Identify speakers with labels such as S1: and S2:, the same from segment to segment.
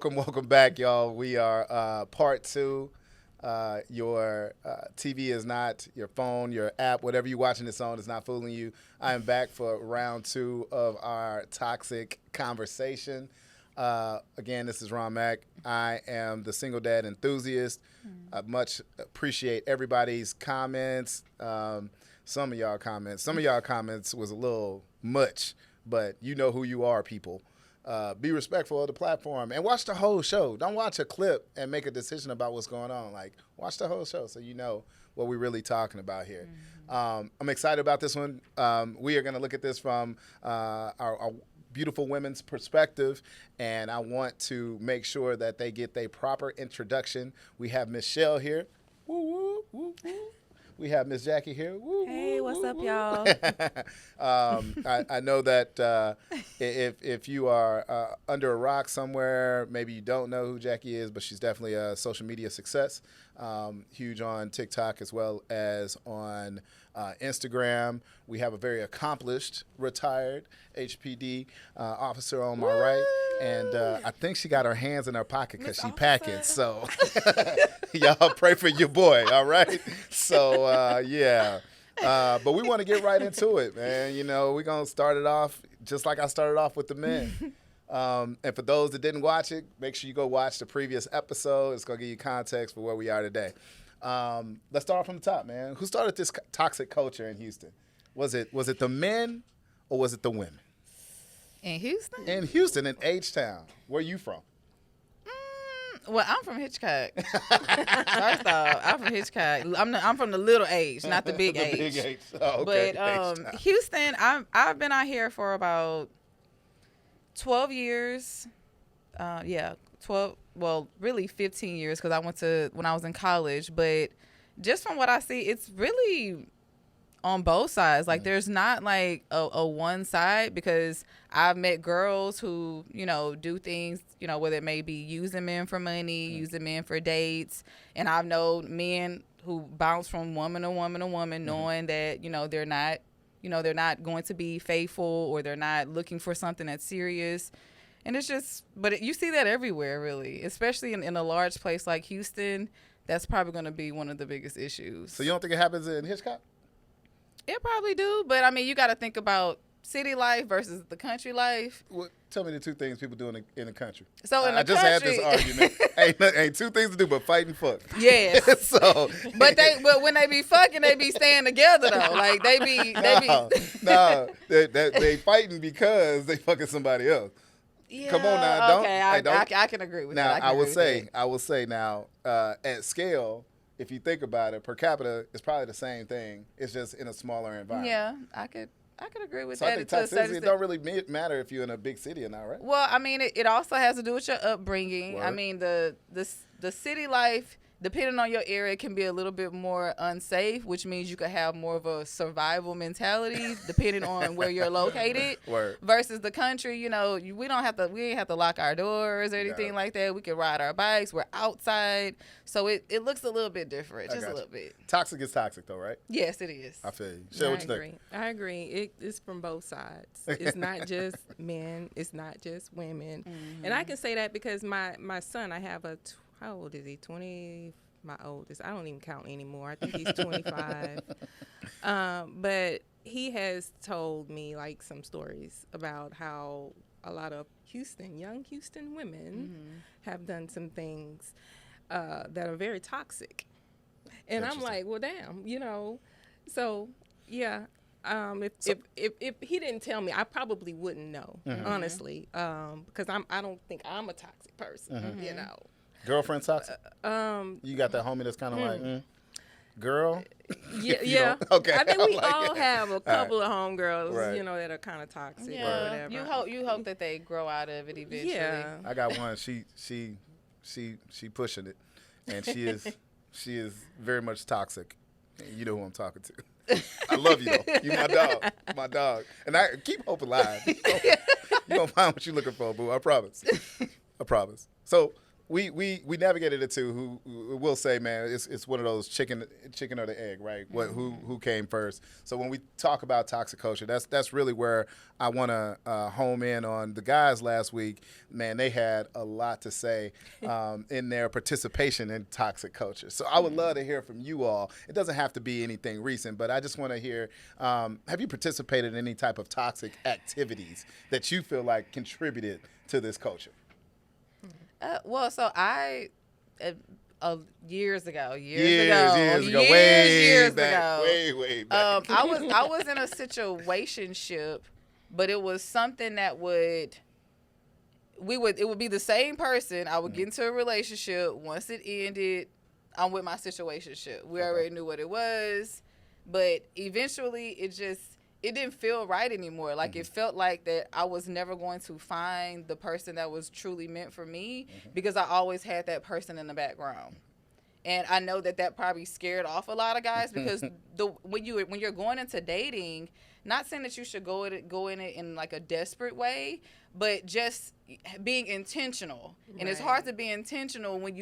S1: welcome back, y'all. We are part two. Your TV is not, your phone, your app, whatever you're watching this on is not fooling you. I am back for round two of our toxic conversation. Again, this is Ron Mack. I am the single dad enthusiast. I much appreciate everybody's comments. Some of y'all comments was a little much, but you know who you are, people. Be respectful of the platform and watch the whole show. Don't watch a clip and make a decision about what's going on. Like, watch the whole show so you know what we're really talking about here. I'm excited about this one. We are going to look at this from our beautiful women's perspective, and I want to make sure that they get their proper introduction. We have Miss Shell here. Woo, woo, woo, woo. We have Miss Jackie here. Woo,
S2: hey,
S1: woo,
S2: what's
S1: woo,
S2: up,
S1: woo.
S2: y'all?
S1: I know that if you are under a rock somewhere, maybe you don't know who Jackie is, but she's definitely a social media success. Huge on TikTok as well as on Instagram. We have a very accomplished, retired HPD officer on my right. And I think she got her hands in her pocket because she packing. So y'all pray for your boy, all right? So, yeah. But we want to get right into it, man. You know, we're going to start it off just like I started off with the men. And for those that didn't watch it, make sure you go watch the previous episode. It's going to give you context for where we are today. Let's start off from the top, man. Who started this toxic culture in Houston? Was it the men or was it the women?
S2: In Houston?
S1: In Houston, in H-Town. Where you from?
S2: Well, I'm from Hitchcock. First off, I'm from Hitchcock. I'm from the little H, not the big H.
S1: Big H. Oh, okay.
S2: But Houston, I've been out here for about 12 years. 12. Well, really 15 years because I went to when I was in college. But just from what I see, it's really on both sides. Like, there's not like a one side, because I've met girls who, you know, do things, you know, whether it may be using men for money, using men for dates. And I've known men who bounce from woman to woman to woman, knowing that, you know, they're not going to be faithful, or they're not looking for something that's serious. And it's just, but you see that everywhere, really, especially in a large place like Houston. That's probably going to be one of the biggest issues.
S1: So you don't think it happens in Hitchcock?
S2: It probably do, but I mean, you got to think about city life versus the country life.
S1: Well, tell me the two things people do in the country.
S2: So in the
S1: I just
S2: country,
S1: had this argument. ain't two things to do but fight and fuck.
S2: Yes.
S1: So,
S2: but when they be fucking, they be staying together though. Like they be
S1: they fighting because they fucking somebody else.
S2: Yeah,
S1: come on now, don't.
S2: Okay, I can agree with that.
S1: Now I will say now at scale, if you think about it, per capita, it's probably the same thing. It's just in a smaller environment.
S2: Yeah, I could agree with
S1: so
S2: that.
S1: I think toxicity, it don't really matter if you're in a big city or not, right?
S2: Well, I mean, it also has to do with your upbringing.
S1: Word.
S2: I mean, the city life, depending on your area, can be a little bit more unsafe, which means you could have more of a survival mentality depending on where you're located.
S1: Word.
S2: Versus the country, you know, we ain't have to lock our doors or anything like that. We can ride our bikes. We're outside, so it looks a little bit different, just a little bit.
S1: Toxic is toxic, though, right?
S2: Yes, it is.
S1: I feel you. Share what you think.
S3: I agree. It's from both sides. It's not just men. It's not just women.
S2: Mm-hmm.
S3: And I can say that because my son, I have how old is he? 20. My oldest. I don't even count anymore. I think he's 25. But he has told me like some stories about how a lot of young Houston women have done some things that are very toxic. And I'm like, well, damn, you know. So, yeah. If he didn't tell me, I probably wouldn't know, honestly, because I don't think I'm a toxic person, you know.
S1: Girlfriend toxic? You got that homie that's kind of like, girl?
S3: Yeah.
S1: Okay.
S3: I think we
S1: like,
S3: all have a couple of homegirls,
S1: right.
S3: you know, that are kind of toxic or
S2: Yeah,
S3: whatever.
S2: you hope that they grow out of it eventually.
S3: Yeah.
S1: I got one. She pushing it, and she is very much toxic. You know who I'm talking to. I love you though. You my dog, and I keep hope alive. You gonna find what you're looking for, boo. I promise. So we navigated it too. Who will say, man, it's one of those chicken or the egg, right? What who came first? So when we talk about toxic culture, that's really where I want to home in on. The guys last week, man, they had a lot to say in their participation in toxic culture. So I would love to hear from you all. It doesn't have to be anything recent, but I just want to hear. Have you participated in any type of toxic activities that you feel like contributed to this culture?
S2: Well, so I years ago,
S1: Way back.
S2: I was in a situationship, but it was something that it would be the same person. I would get into a relationship. Once it ended, I'm with my situationship. We already knew what it was, but eventually it didn't feel right anymore. Like it felt like that I was never going to find the person that was truly meant for me because I always had that person in the background. And I know that probably scared off a lot of guys because when you're going into dating, not saying that you should go in it in like a desperate way, but just being intentional. Right. And it's hard to be intentional when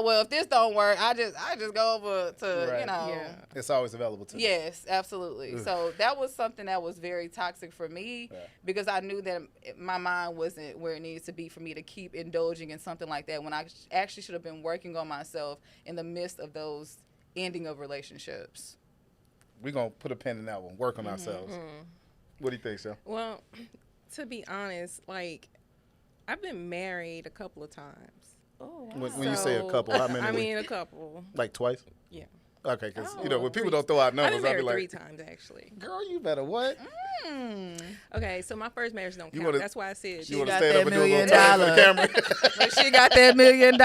S2: well, if this don't work, I just go over to,
S1: Yeah. It's always available to me.
S2: Yes, absolutely. Ugh. So that was something that was very toxic for me because I knew that my mind wasn't where it needed to be for me to keep indulging in something like that when I actually should have been working on myself in the midst of those ending of relationships.
S1: We're going to put a pin in that one, work on ourselves. What do you think, Shel?
S3: Well, to be honest, like, I've been married a couple of times.
S2: Oh, wow.
S1: When you say a couple, how many?
S3: I mean, a couple.
S1: Like twice?
S3: Yeah.
S1: Okay, because, when people don't throw out numbers,
S3: I'll
S1: be like,
S3: 3 times, actually.
S1: Girl, you better what?
S3: Okay, so my first marriage don't count. That's why I said
S1: you want to
S2: got
S1: stand
S2: that
S1: up and do a little
S2: $1
S1: time for the camera?
S2: But she got that $1 million.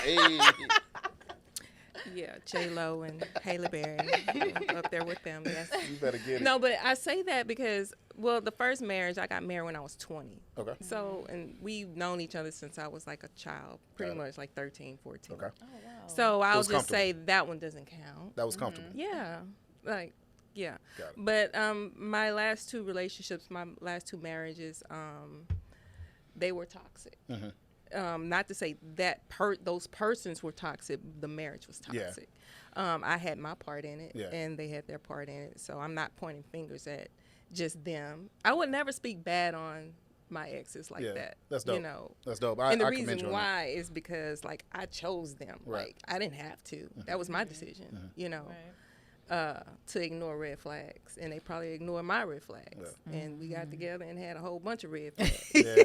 S1: Hey.
S3: Yeah, J-Lo and Halle Berry up there with them. Yes.
S1: You better get it.
S3: No, but I say that because, well, the first marriage, I got married when I was 20.
S1: Okay.
S3: So, and we've known each other since I was like a child, pretty much like 13, 14.
S1: Okay.
S2: Oh, wow.
S3: So I'll just say that one doesn't count.
S1: That was comfortable.
S3: Yeah. Like, yeah.
S1: Got it.
S3: But my last 2 relationships, my last 2 marriages, they were toxic. Not to say that those persons were toxic, the marriage was toxic. Yeah. I had my part in it, and they had their part in it. So I'm not pointing fingers at just them. I would never speak bad on my exes like that.
S1: That's dope. That's dope.
S3: And the reason why is because, like, I chose them. Right. Like, I didn't have to. That was my decision, to ignore red flags. And they probably ignored my red flags. Yeah. And we got together and had a whole bunch of red flags.
S1: Yeah.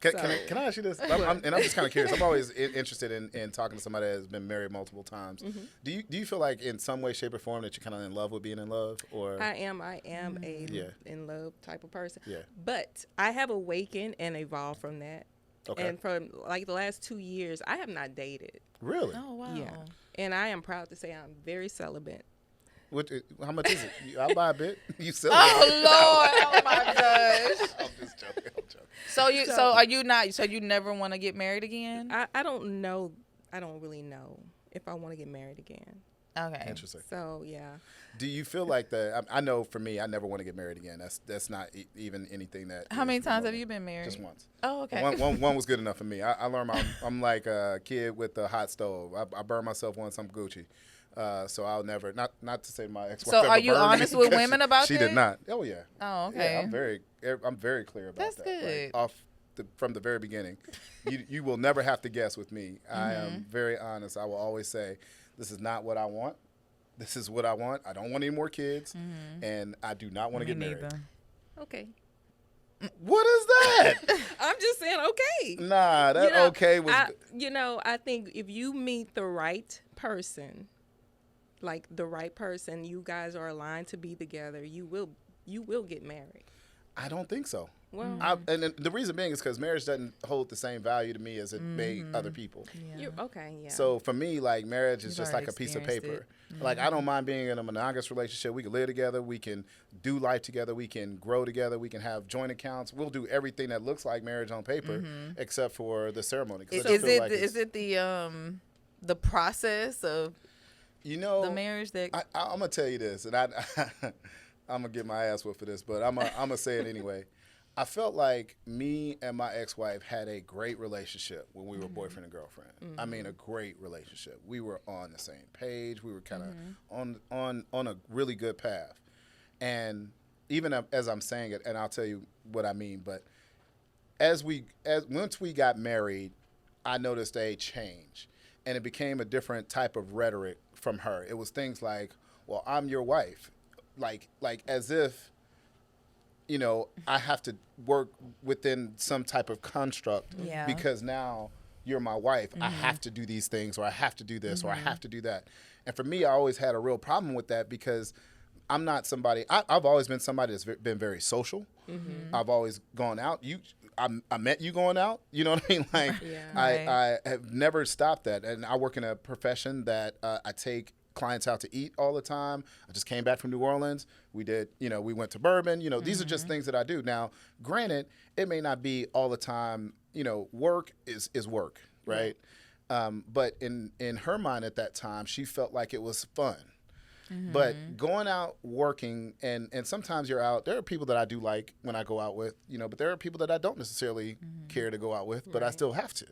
S1: Can I ask you this? I'm just kind of curious. I'm always interested in talking to somebody that has been married multiple times. Do you feel like in some way, shape, or form that you're kind of in love with being in love? Or
S3: I am a in love type of person.
S1: Yeah.
S3: But I have awakened and evolved from that.
S1: Okay.
S3: And from like the last 2 years, I have not dated.
S1: Really?
S2: Oh, wow.
S3: Yeah. And I am proud to say I'm very celibate.
S1: How much is it? I'll buy a bit. You sell it.
S2: Oh, Lord. Oh, my gosh.
S1: I'm just joking.
S2: So are you not? So you never want to get married again?
S3: I don't know. I don't really know if I want to get married again.
S2: Okay.
S1: Interesting.
S3: So yeah.
S1: Do you feel like that? I know for me, I never want to get married again. That's not even anything that.
S2: How many times have you been married?
S1: Just once.
S2: Oh, okay.
S1: One was good enough for me. I learned I'm like a kid with a hot stove. I burned myself once. I'm Gucci. So I'll never not to say my ex-wife.
S2: So are you honest with women about
S1: she
S2: that?
S1: She did not. Oh yeah.
S2: Oh okay.
S1: Yeah, I'm very clear about
S2: That's
S1: that.
S2: good.
S1: Like, from the very beginning, you will never have to guess with me. I am very honest. I will always say, this is not what I want. This is what I want. I don't want any more kids, and I do not want to get married.
S3: Okay.
S1: What is that?
S3: I'm just saying okay.
S1: Nah, that okay was.
S3: I think if you meet the right person, like the right person, you guys are aligned to be together, you will get married.
S1: I don't think so.
S3: Well,
S1: and the reason being is because marriage doesn't hold the same value to me as it may other people.
S3: Yeah. Okay, yeah.
S1: So for me, like, marriage is just like a piece of paper. Like, I don't mind being in a monogamous relationship. We can live together. We can do life together. We can grow together. We can have joint accounts. We'll do everything that looks like marriage on paper, except for the ceremony.
S2: Is it the process of the marriage that
S1: I'm gonna tell you this, and I'm gonna get my ass whooped for this, but I'm gonna say it anyway. I felt like me and my ex-wife had a great relationship when we were boyfriend and girlfriend. I mean, a great relationship. We were on the same page. We were kind of on a really good path. And even as I'm saying it, and I'll tell you what I mean, but once we got married, I noticed a change, and it became a different type of rhetoric from her. It was things like, "Well, I'm your wife," like as if, I have to work within some type of construct because now you're my wife. I have to do these things, or I have to do this, or I have to do that. And for me, I always had a real problem with that because I'm not somebody. I've always been somebody that's been very social. I've always gone out. I met you going out. You know what I mean? Like, I have never stopped that. And I work in a profession that I take clients out to eat all the time. I just came back from New Orleans. We did, we went to Bourbon. These are just things that I do. Now, granted, it may not be all the time. Work is work, right? But in her mind at that time, she felt like it was fun. But going out working, and sometimes you're out, there are people that I do like when I go out with, but there are people that I don't necessarily care to go out with, but I still have to.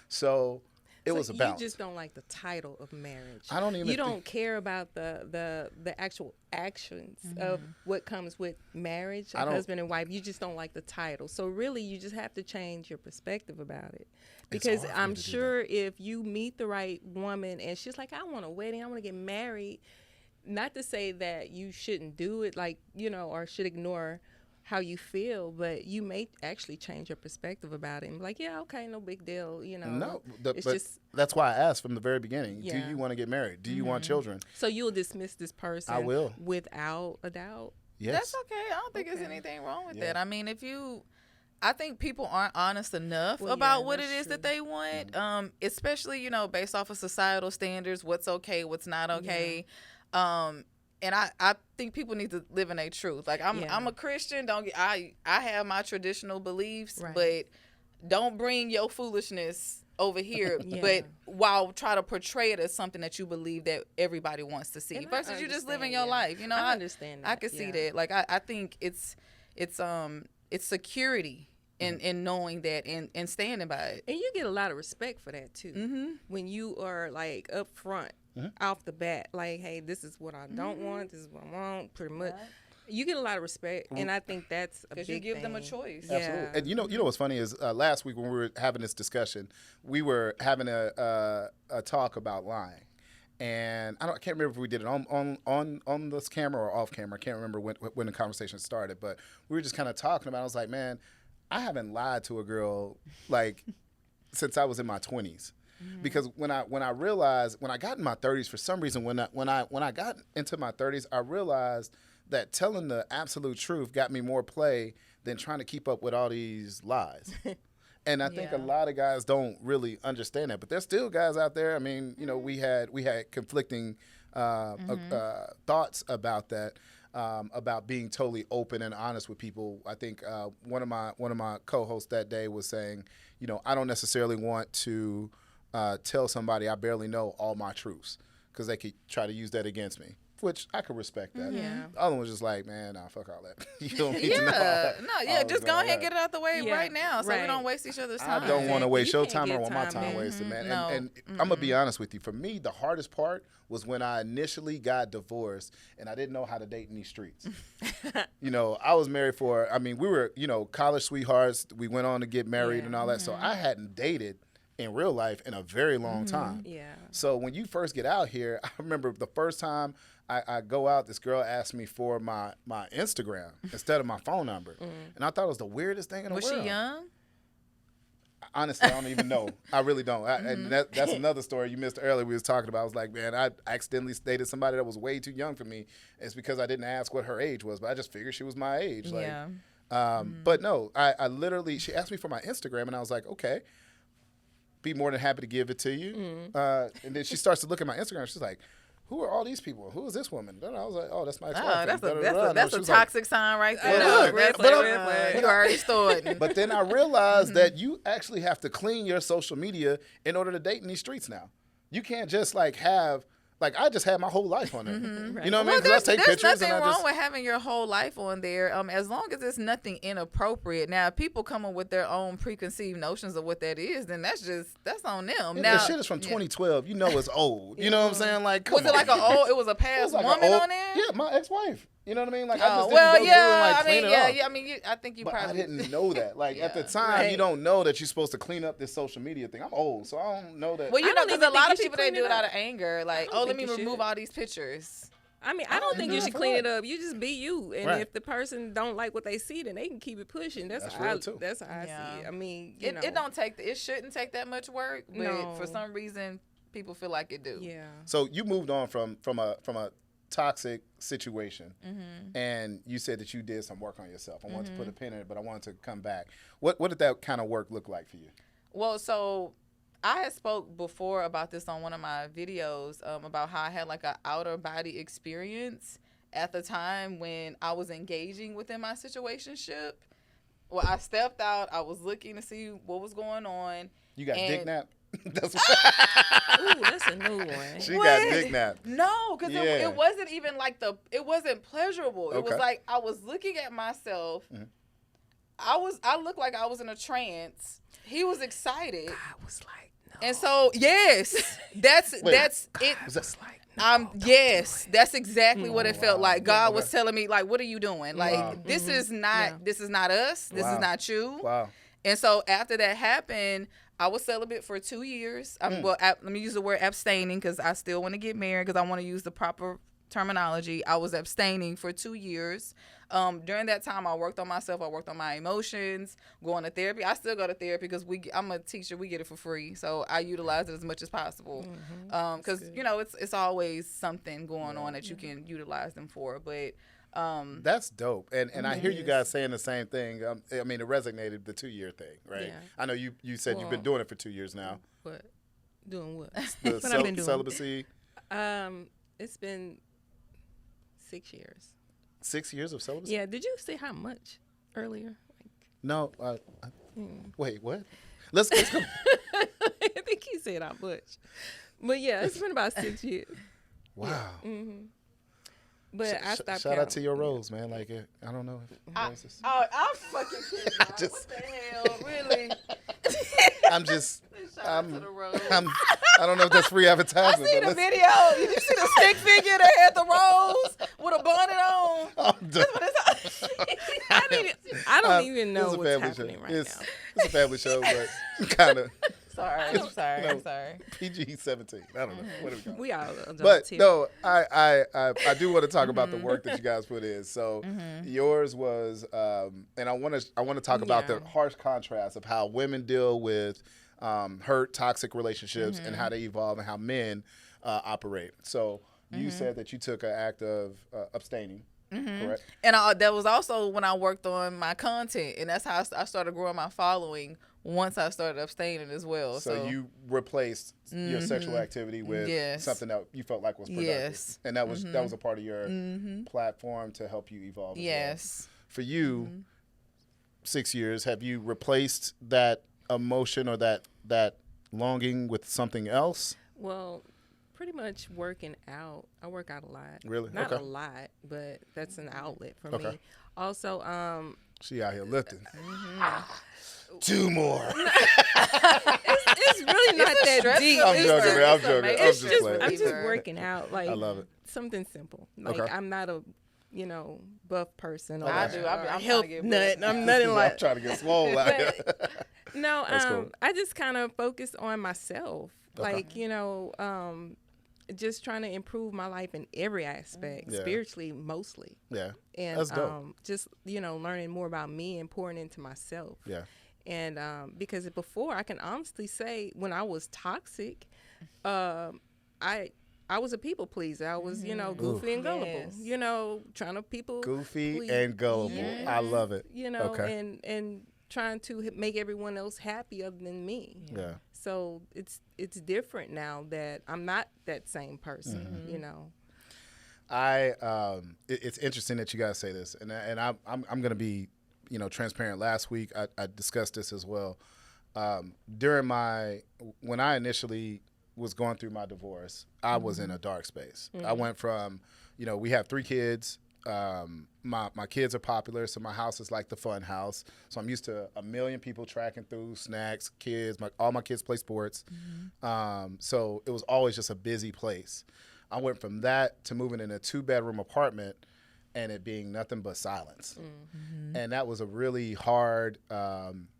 S1: So it was a balance.
S3: You just don't like the title of marriage.
S1: I don't even.
S3: You don't care about the actual actions of what comes with marriage, husband and wife. You just don't like the title. So really, you just have to change your perspective about it. Because I'm sure if you meet the right woman and she's like, I want a wedding, I want to get married. Not to say that you shouldn't do it, or should ignore how you feel, but you may actually change your perspective about it and be like, yeah, okay, no big deal,
S1: No,
S3: it's just
S1: that's why I asked from the very beginning. Do you want to get married? Do you want children?
S3: So you'll dismiss this person?
S1: I will,
S3: without a doubt.
S1: Yes,
S2: that's okay. I don't think there's anything wrong with that. I mean, I think people aren't honest enough about what it is that they want, especially based off of societal standards, what's okay, what's not okay. And I think people need to live in their truth. Like I'm a Christian. I have my traditional beliefs, but don't bring your foolishness over here. But while try to portray it as something that you believe that everybody wants to see,
S3: and
S2: versus you just living your life.
S3: I understand that.
S2: I can see that. Like I think it's security in knowing that and standing by it.
S3: And you get a lot of respect for that too. When you are like up front. Off the bat, like, hey, this is what I don't want, this is what I want, pretty much. You get a lot of respect, and I think that's a big thing.
S2: Because you give them a choice.
S1: Absolutely. And you know what's funny is last week when we were having this discussion, we were having a talk about lying. And I can't remember if we did it on this camera or off camera. I can't remember when the conversation started, but we were just kind of talking about it. I was like, man, I haven't lied to a girl like since I was in my 20s. Because when I realized, when I got in my 30s, for some reason, when I got into my 30s, I realized that telling the absolute truth got me more play than trying to keep up with all these lies. And I think a lot of guys don't really understand that. But there's still guys out there. I mean, we had conflicting thoughts about that, about being totally open and honest with people. I think one of my co-hosts that day was saying, I don't necessarily want to tell somebody I barely know all my truths because they could try to use that against me, which I could respect that.
S3: Yeah.
S1: The other one was just like, man, nah, fuck all that. You don't need to know.
S2: Just go ahead and get it out the way right now so we don't waste each other's time.
S1: I don't want to waste your time. I don't want my time wasted, man.
S2: No.
S1: And I'm going to be honest with you. For me, the hardest part was when I initially got divorced and I didn't know how to date in these streets. I was married we were, college sweethearts. We went on to get married and all that. So I hadn't dated in real life in a very long time.
S3: Yeah.
S1: So when you first get out here, I remember the first time I go out, this girl asked me for my Instagram instead of my phone number. And I thought it was the weirdest thing in the world.
S2: Was she young?
S1: Honestly, I don't even know. I really don't. And that's another story you missed earlier we was talking about. I was like, man, I accidentally dated somebody that was way too young for me. It's because I didn't ask what her age was, but I just figured she was my age. But no, I literally, she asked me for my Instagram and I was like, okay. Be more than happy to give it to you. And then she starts to look at my Instagram. She's like, who are all these people? Who is this woman? And I was like, oh, that's my ex-wife.
S2: That's a toxic sign right there. Red flag. You already started.
S1: But then I realized that you actually have to clean your social media in order to date in these streets now. You can't just have Like, I just had my whole life on there.
S3: Right.
S1: You know what I
S2: Well,
S1: mean? 'Cause I take
S2: there's
S1: pictures
S2: nothing
S1: and I
S2: wrong
S1: just.
S2: with having your whole life on there, as long as it's nothing inappropriate. Now, if people come up with their own preconceived notions of what that is, then that's on them.
S1: If
S2: Now,
S1: the shit is from 2012, you know it's old. You know what I'm saying? Like, come
S2: was it like it was a
S1: It
S2: past
S1: was like
S2: woman
S1: an old-
S2: on there?
S1: Yeah, my ex-wife. You know what I mean? Like, I
S2: Oh,
S1: just didn't
S2: well,
S1: go through and like
S2: I
S1: clean
S2: mean,
S1: it
S2: yeah,
S1: up.
S2: yeah. I mean, I think you
S1: But
S2: probably
S1: I didn't know that. Like, at the
S2: Yeah.
S1: time, you
S3: Right.
S1: don't know that you're supposed to clean up this social media thing. I'm old, so I don't know that.
S2: Well, you
S3: I
S2: know,
S3: don't
S2: because
S3: even
S2: a lot
S3: think
S2: of
S3: you should
S2: people they
S3: clean
S2: do
S3: it
S2: it out
S3: up.
S2: of anger. Like,
S3: don't
S2: let
S3: think
S2: me
S3: you
S2: remove
S3: should.
S2: all these pictures.
S3: I mean, I don't think you
S1: Yeah,
S3: should
S1: for
S3: clean
S1: what?
S3: it up. You just be you, and
S1: Right.
S3: if the person don't like what they see, then they can keep it pushing. That's
S1: That's
S3: how
S1: real,
S3: I,
S1: too.
S3: that's how I
S2: Yeah.
S3: see it. I mean,
S2: It shouldn't take that much work, but
S3: No.
S2: for some reason, people feel like it do.
S3: Yeah.
S1: So you moved on from a toxic situation, and you said that you did some work on yourself. I wanted to put a pin in it, but I wanted to come back. What did that kind of work look like for you?
S2: Well, so I had spoke before about this on one of my videos about how I had like an outer body experience at the time when I was engaging within my situationship. Well, I stepped out. I was looking to see what was going on.
S1: You got dick
S2: And-
S1: nap? That's
S3: Ooh, that's a new one.
S1: She
S2: What?
S1: got dick nap.
S2: No, because
S1: Yeah.
S2: it wasn't even like it wasn't pleasurable. It was
S1: Okay.
S2: like I was looking at myself. I looked like I was in a trance. He was excited.
S3: I was like, no.
S2: And so, yes, that's it.
S1: Was that-
S2: Yes, that's exactly what it felt
S1: wow.
S2: like. God was
S1: Okay.
S2: telling me, like, what are you doing? Like,
S1: Wow.
S2: this is not
S3: Yeah.
S2: this is not us. This
S1: Wow.
S2: is not you.
S1: Wow.
S2: And so after that happened, I was celibate for 2 years. Let me use the word abstaining because I still want to get married because I want to use the proper terminology. I was abstaining for 2 years. During that time, I worked on myself. I worked on my emotions, going to therapy. I still go to therapy because I'm a teacher. We get it for free. So I utilize it as much as possible. Because, it's always something going on that you can utilize them for. But
S1: That's dope. And I hear you guys saying the same thing. I mean, it resonated, the 2-year thing, right?
S3: Yeah.
S1: I know you said you've been
S3: Well-
S1: doing it for 2 years now.
S3: What? Doing what?
S1: The
S3: What I've been doing.
S1: celibacy,
S3: It's been 6 years.
S1: 6 years of celibacy?
S3: Yeah. Did you say how much earlier?
S1: No. Wait, what? Let's go.
S3: I think he said how much. But yeah, it's been about 6 years.
S1: Wow.
S3: But I stopped
S1: Shout out to
S3: counting.
S1: your rose, man. Like, I don't know. If
S2: I'm fucking kidding.
S1: I just-
S2: What the hell? Really?
S1: I'm just.
S2: Shout out to the rose.
S1: I don't know if that's free
S2: I
S1: advertisement.
S2: see
S1: but
S2: the video. Did you see the stick figure that had the rose with a bonnet on?
S1: I'm done.
S3: I don't even
S1: It's
S3: know
S1: a
S3: what's
S1: family
S3: happening
S1: show.
S3: right
S1: it's,
S3: now.
S1: It's a family show, but kind of
S2: Sorry.
S1: know,
S2: Sorry.
S1: PG-17. I don't know. What are we calling it?
S3: We all
S1: But
S3: adults here.
S1: no, I do want to talk about the work that you guys put in. So yours was, and I want to talk about the
S3: Yeah.
S1: harsh contrast of how women deal with hurt, toxic relationships, and how they evolve, and how men operate. So you said that you took an act of abstaining, correct?
S2: And that was also when I worked on my content, and that's how I started growing my following once I started abstaining as well.
S1: So you replaced your sexual activity with
S2: Yes.
S1: something that you felt like was productive,
S2: Yes.
S1: and that was a part of your platform to help you evolve. As
S2: Yes.
S1: well. For you, 6 years, have you replaced that emotion or that longing with something else?
S3: Well, pretty much working out. I work out a lot.
S1: Really?
S3: Not
S1: Okay.
S3: a lot, but that's an outlet for
S1: Okay.
S3: me. Also,
S1: She out here lifting. 2 more.
S3: it's really not that
S2: stress
S3: deep.
S1: I'm
S3: It's
S1: joking,
S3: just-
S1: man. I'm joking. I'm
S3: It's
S1: just
S3: just,
S1: playing.
S3: I'm just working out. Like,
S1: I love it.
S3: Something simple. Like,
S1: Okay.
S3: I'm not a, buff person. Or
S2: I do. I'm
S3: or
S2: trying
S3: health
S2: to get
S3: nut.
S2: buff.
S3: I'm nothing
S1: I'm
S3: like.
S1: trying to get swole out here.
S3: No,
S1: That's cool.
S3: I just kind of focus on myself.
S1: Okay.
S3: Like, just trying to improve my life in every aspect,
S1: Yeah.
S3: spiritually mostly.
S1: Yeah.
S3: And
S1: That's dope.
S3: just, learning more about me and pouring into myself.
S1: Yeah.
S3: And because before, I can honestly say when I was toxic, I was a people pleaser. I was, goofy and gullible.
S2: Yes.
S3: Trying to people
S1: Goofy
S3: please.
S1: and gullible.
S3: Yes.
S1: I love it.
S3: Okay. and trying to make everyone else happy other than me.
S1: Yeah.
S3: So it's different now that I'm not that same person.
S1: It's interesting that you guys say this, and I'm going to be, transparent. Last week I discussed this as well. When I initially was going through my divorce, I was in a dark space. I went from, we have 3 kids. My kids are popular, so my house is like the fun house. So I'm used to a million people tracking through, snacks, kids. All my kids play sports. So it was always just a busy place. I went from that to moving in a 2-bedroom apartment and it being nothing but silence. And that was a really hard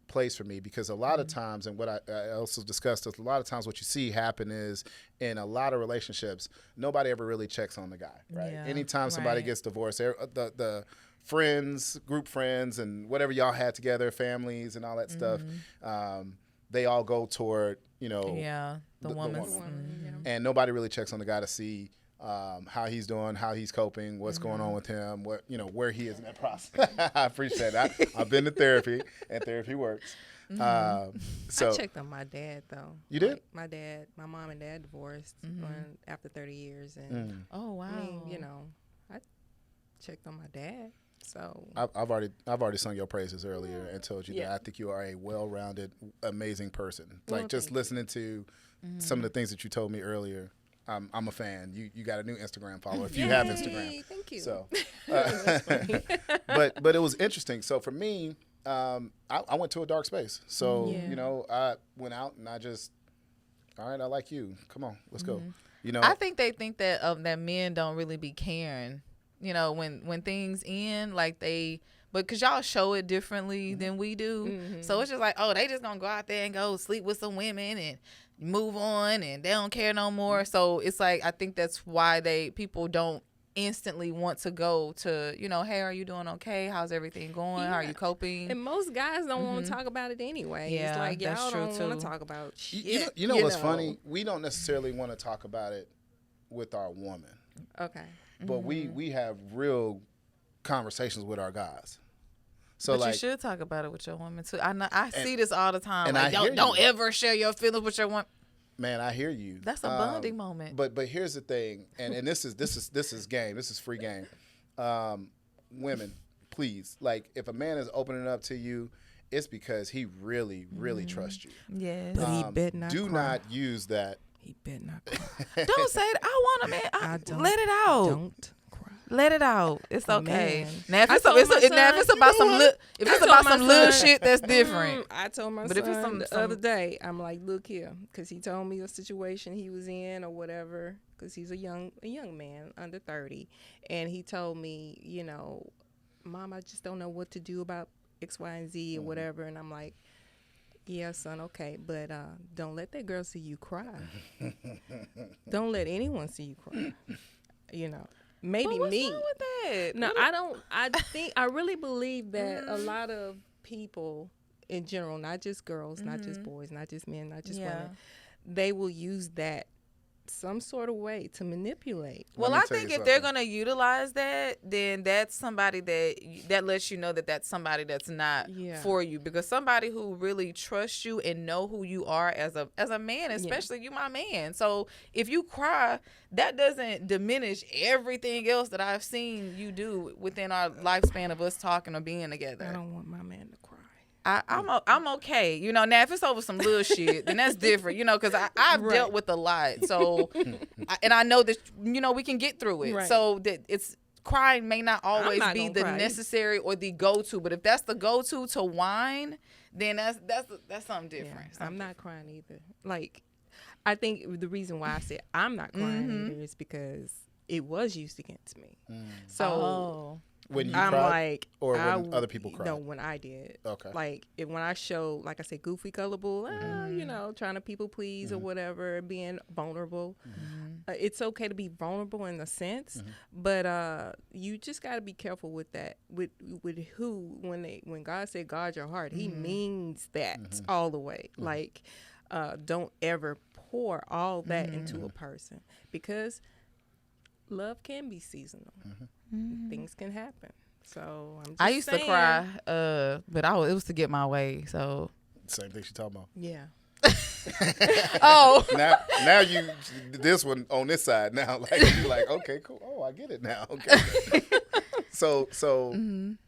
S1: place for me, because a lot of times, and what I also discussed is, a lot of times what you see happen is, in a lot of relationships, nobody ever really checks on the guy, right?
S2: Yeah,
S1: Anytime somebody gets divorced, the friends, group friends, and whatever y'all had together, families and all that stuff, they all go toward,
S2: the woman's.
S1: And nobody really checks on the guy to see how he's doing, how he's coping, what's going on with him, where he is in that process. I appreciate that. I've been to therapy, and therapy works. So
S3: I checked on my dad though.
S1: You did?
S3: Like, my mom and dad divorced after 30 years, and
S2: Oh wow.
S3: I mean, I checked on my dad. So
S1: I've already sung your praises earlier and told you that I think you are a well-rounded, amazing person.
S3: Well,
S1: Like, just listening to some of the things that you told me earlier. I'm a fan. You got a new Instagram follower if you have Instagram.
S3: Thank you.
S1: So, but it was interesting. So for me, I went to a dark space. So I went out and I just, all right, I like you. Come on, let's go.
S2: I think they think that that men don't really be caring. When things end, like but because y'all show it differently than we do. So it's just like, oh, they just gonna go out there and go sleep with some women and move on, and they don't care no more. So it's like, I think that's why people don't instantly want to go to, hey, are you doing okay? How's everything going? How are you coping?
S3: And most guys don't want to talk about it anyway.
S2: Yeah,
S3: it's like,
S2: that's
S3: y'all
S2: true
S3: don't want
S2: too.
S3: to talk about shit.
S1: You know what's funny? We don't necessarily want to talk about it with our woman.
S3: Okay.
S1: But we have real conversations with our guys. So
S2: But
S1: like,
S2: you should talk about it with your woman too. I see this all the time.
S1: and
S2: Like,
S1: I hear
S2: don't
S1: you.
S2: ever share your feelings with your woman.
S1: man, I hear you.
S2: That's a bonding moment.
S1: But here's the thing, and this is game. This is free game. Women, please, like, if a man is opening up to you, it's because he really, really trusts you.
S2: Yes.
S3: But he better not
S1: Do
S3: cry.
S1: not use that.
S3: He better not cry.
S2: Don't say it. I want a man.
S3: I don't.
S2: Let it out.
S3: Don't cry.
S2: Let it out. It's okay.
S3: Man.
S2: Now if
S3: I
S2: it's,
S3: told
S2: if
S3: my
S2: it's
S3: son-
S2: about some little, if
S3: I
S2: it's
S3: told
S2: about
S3: my
S2: some little
S3: son-
S2: shit, that's different.
S3: I told my
S2: But if
S3: son
S2: it's some-
S3: the other day, I'm like, look here, because he told me a situation he was in or whatever, because he's a young man under 30, and he told me, Mom, I just don't know what to do about X, Y, and Z or whatever, and I'm like, yeah, son, okay, but don't let that girl see you cry. Don't let anyone see you cry. Maybe
S2: But what's
S3: me.
S2: wrong with that?
S3: No, I really believe that a lot of people in general, not just girls, not just boys, not just men, not just women, they will use that some sort of way to manipulate.
S2: Well,
S1: Let me
S2: I
S1: tell
S2: think
S1: you
S2: if they're
S1: something.
S2: gonna utilize that, then that's somebody that lets you know that that's somebody that's not for you. Because somebody who really trusts you and know who you are as a man, especially you, my man. So if you cry, that doesn't diminish everything else that I've seen you do within our lifespan of us talking or being together.
S3: I don't want my man to cry.
S2: I'm okay. Now if it's over some little shit, then that's different, because I've dealt with a lot. So, and I know that, we can get through it.
S3: Right.
S2: So that it's crying may not always
S3: not
S2: be
S3: gonna
S2: the
S3: cry.
S2: necessary or the go-to, but if that's the go-to to whine, then that's something different.
S3: Yeah, I'm not crying either. Like, I think the reason why I said I'm not crying either is because it was used against me. So
S1: When you
S3: I'm
S1: cried,
S3: like,
S1: or when other people cried?
S3: No, when I did.
S1: Okay.
S3: Like, when I show, like I said, goofy, colorful, trying to people please or whatever, being vulnerable. It's okay to be vulnerable in a sense, but you just got to be careful with that. With who, when God said guard your heart, He means that all the way. Like, don't ever pour all that into a person, because love can be seasonal. Things can happen. So I'm just
S2: I used
S3: saying.
S2: to cry, but it was to get my way. So
S1: Same thing she talking about.
S3: Yeah.
S2: oh,
S1: Now you this one on this side now, like, you're like, okay, cool. Oh, I get it now. Okay. So I'm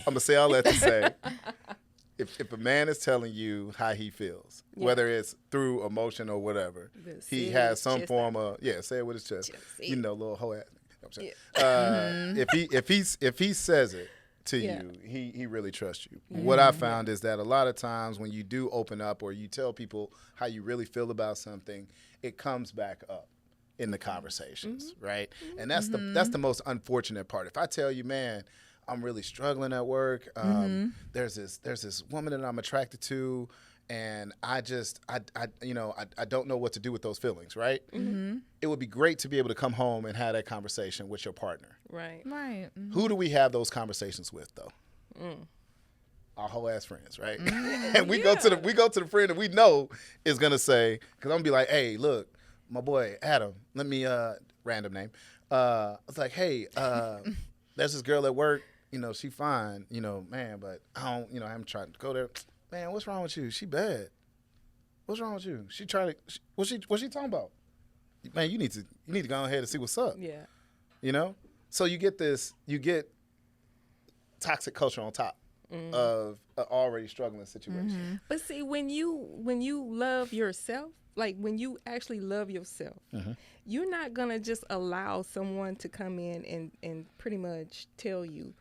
S1: gonna say all that to say, if a man is telling you how he feels, whether it's through emotion or whatever, he has some form of say it with his chest. You know, little hoe ass. You know what I'm saying? If he says it to you, he really trusts you. What I found is that a lot of times when you do open up or you tell people how you really feel about something, it comes back up in the conversations, right? And that's the most unfortunate part. If I tell you, man, I'm really struggling at work. There's this woman that I'm attracted to, and I don't know what to do with those feelings, right? It would be great to be able to come home and have that conversation with your partner.
S3: Right.
S1: Who do we have those conversations with, though? Our whole ass friends, right? And we go to the friend that we know is gonna say, because I'm gonna be like, hey, look, my boy Adam, let me random name. I was like, hey, there's this girl at work. You know, she fine, you know, man, but I don't, you know, I'm trying to go there. Man, what's wrong with you? She bad. What's wrong with you? She trying to, what's she talking about? Man, you need to go ahead and see what's up.
S3: Yeah.
S1: You know? So you get toxic culture on top of an already struggling situation.
S3: But see, when you love yourself, like when you actually love yourself, you're not gonna just allow someone to come in and pretty much tell you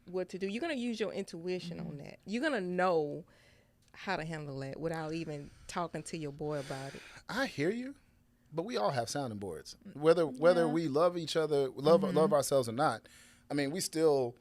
S3: what to do. You're gonna use your intuition on that. You're gonna know how to handle that without even talking to your boy about it.
S1: I hear you, but we all have sounding boards. Whether we love each other, love ourselves or not, I mean, we still,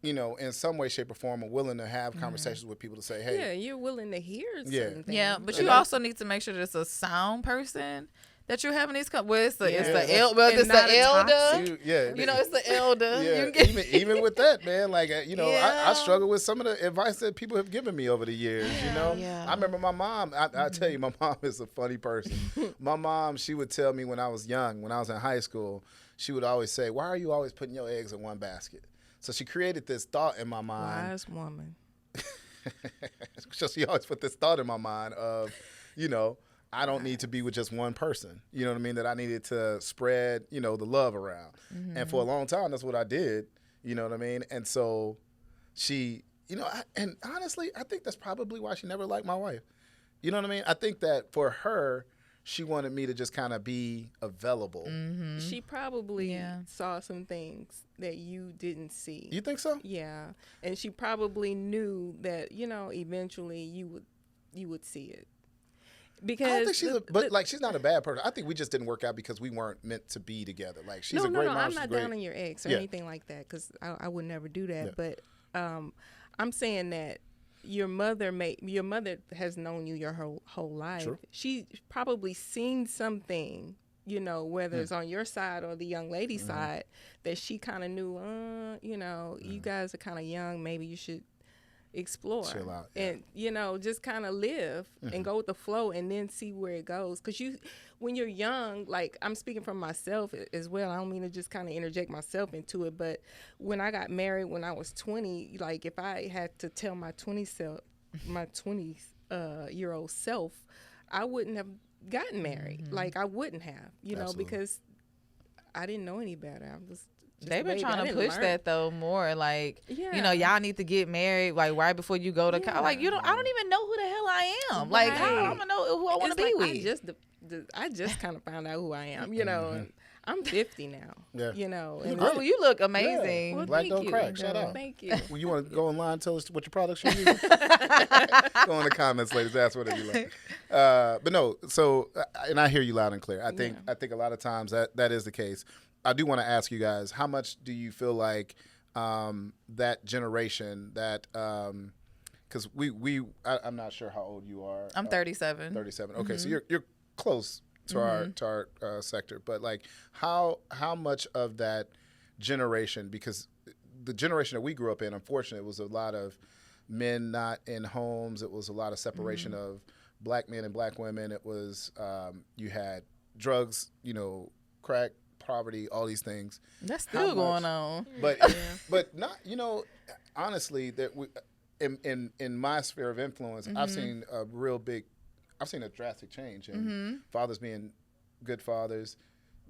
S1: you know, in some way, shape, or form, are willing to have conversations with people to say, hey.
S3: Yeah, you're willing to hear certain things.
S2: Yeah, but you also need to make sure that it's a sound person that you're having these where it's the elder. You know, it's the elder.
S1: Yeah, even with that, man, like, you know, I struggle with some of the advice that people have given me over the years, you know. I remember my mom, I tell you, my mom is a funny person. My mom, she would tell me when I was young, when I was in high school, she would always say, why are you always putting your eggs in one basket? So she created this thought in my mind.
S3: Wise woman.
S1: So she always put this thought in my mind of, you know, I don't need to be with just one person. You know what I mean? That I needed to spread, you know, the love around. And for a long time, that's what I did. You know what I mean? And so she, you know, and honestly, I think that's probably why she never liked my wife. You know what I mean? I think that for her, she wanted me to just kind of be available.
S3: She probably saw some things that you didn't see.
S1: You think so?
S3: Yeah. And she probably knew that, you know, eventually you would see it. Because
S1: I don't think she's not a bad person. I think we just didn't work out because we weren't meant to be together. Like she's a great mom.
S3: I'm not down on your ex or anything like that because I would never do that. Yeah. But I'm saying that your mother has known you your whole life.
S1: True.
S3: She probably seen something, you know, whether it's on your side or the young lady's side, that she kind of knew. You know, you guys are kind of young. Maybe you should explore,
S1: chill out,
S3: and you know, just kind of live and go with the flow, and then see where it goes. Because when you're young, like I'm speaking from myself as well. I don't mean to just kind of interject myself into it, but when I got married when I was 20, like if I had to tell my 20-year-old self, I wouldn't have gotten married. Like I wouldn't have, you know, because I didn't know any better. I was.
S2: They've been trying to push that though more, like you know, y'all need to get married like right before you go to college. Like I don't even know who the hell I am. Like how am I gonna know who I want to be with?
S3: I just kind of found out who I am. You know, and I'm 50 now. Yeah. You know, and
S2: you look amazing.
S1: Yeah. Well, Black don't crack. Shout out.
S3: Thank you.
S1: Well, you want to go online and tell us what your products you use? Go in the comments, ladies. Ask whatever you like. But no, so and I hear you loud and clear. I think a lot of times that is the case. I do want to ask you guys, how much do you feel like that generation, that because I'm not sure how old you are.
S2: I'm 37.
S1: 37. Okay, so you're close to our sector, but like how much of that generation, because the generation that we grew up in, unfortunately, it was a lot of men not in homes. It was a lot of separation of black men and black women. It was you had drugs, you know, crack, poverty, all these things.
S2: That's still going on.
S1: But but not, you know, honestly, that we in my sphere of influence, I've seen a drastic change in fathers being good fathers,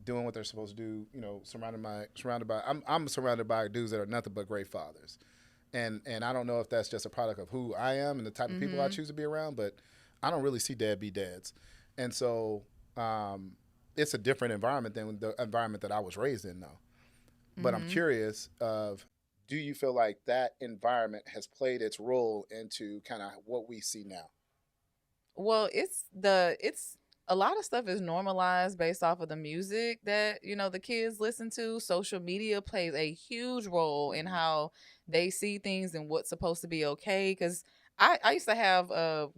S1: doing what they're supposed to do, you know, surrounded by I'm surrounded by dudes that are nothing but great fathers. and I don't know if that's just a product of who I am and the type of people I choose to be around, but I don't really see deadbeat dads, and so it's a different environment than the environment that I was raised in, though. But I'm curious of, do you feel like that environment has played its role into kind of what we see now?
S2: Well, it's a lot of stuff is normalized based off of the music that, the kids listen to. Social media plays a huge role in how they see things and what's supposed to be okay. Because I used to have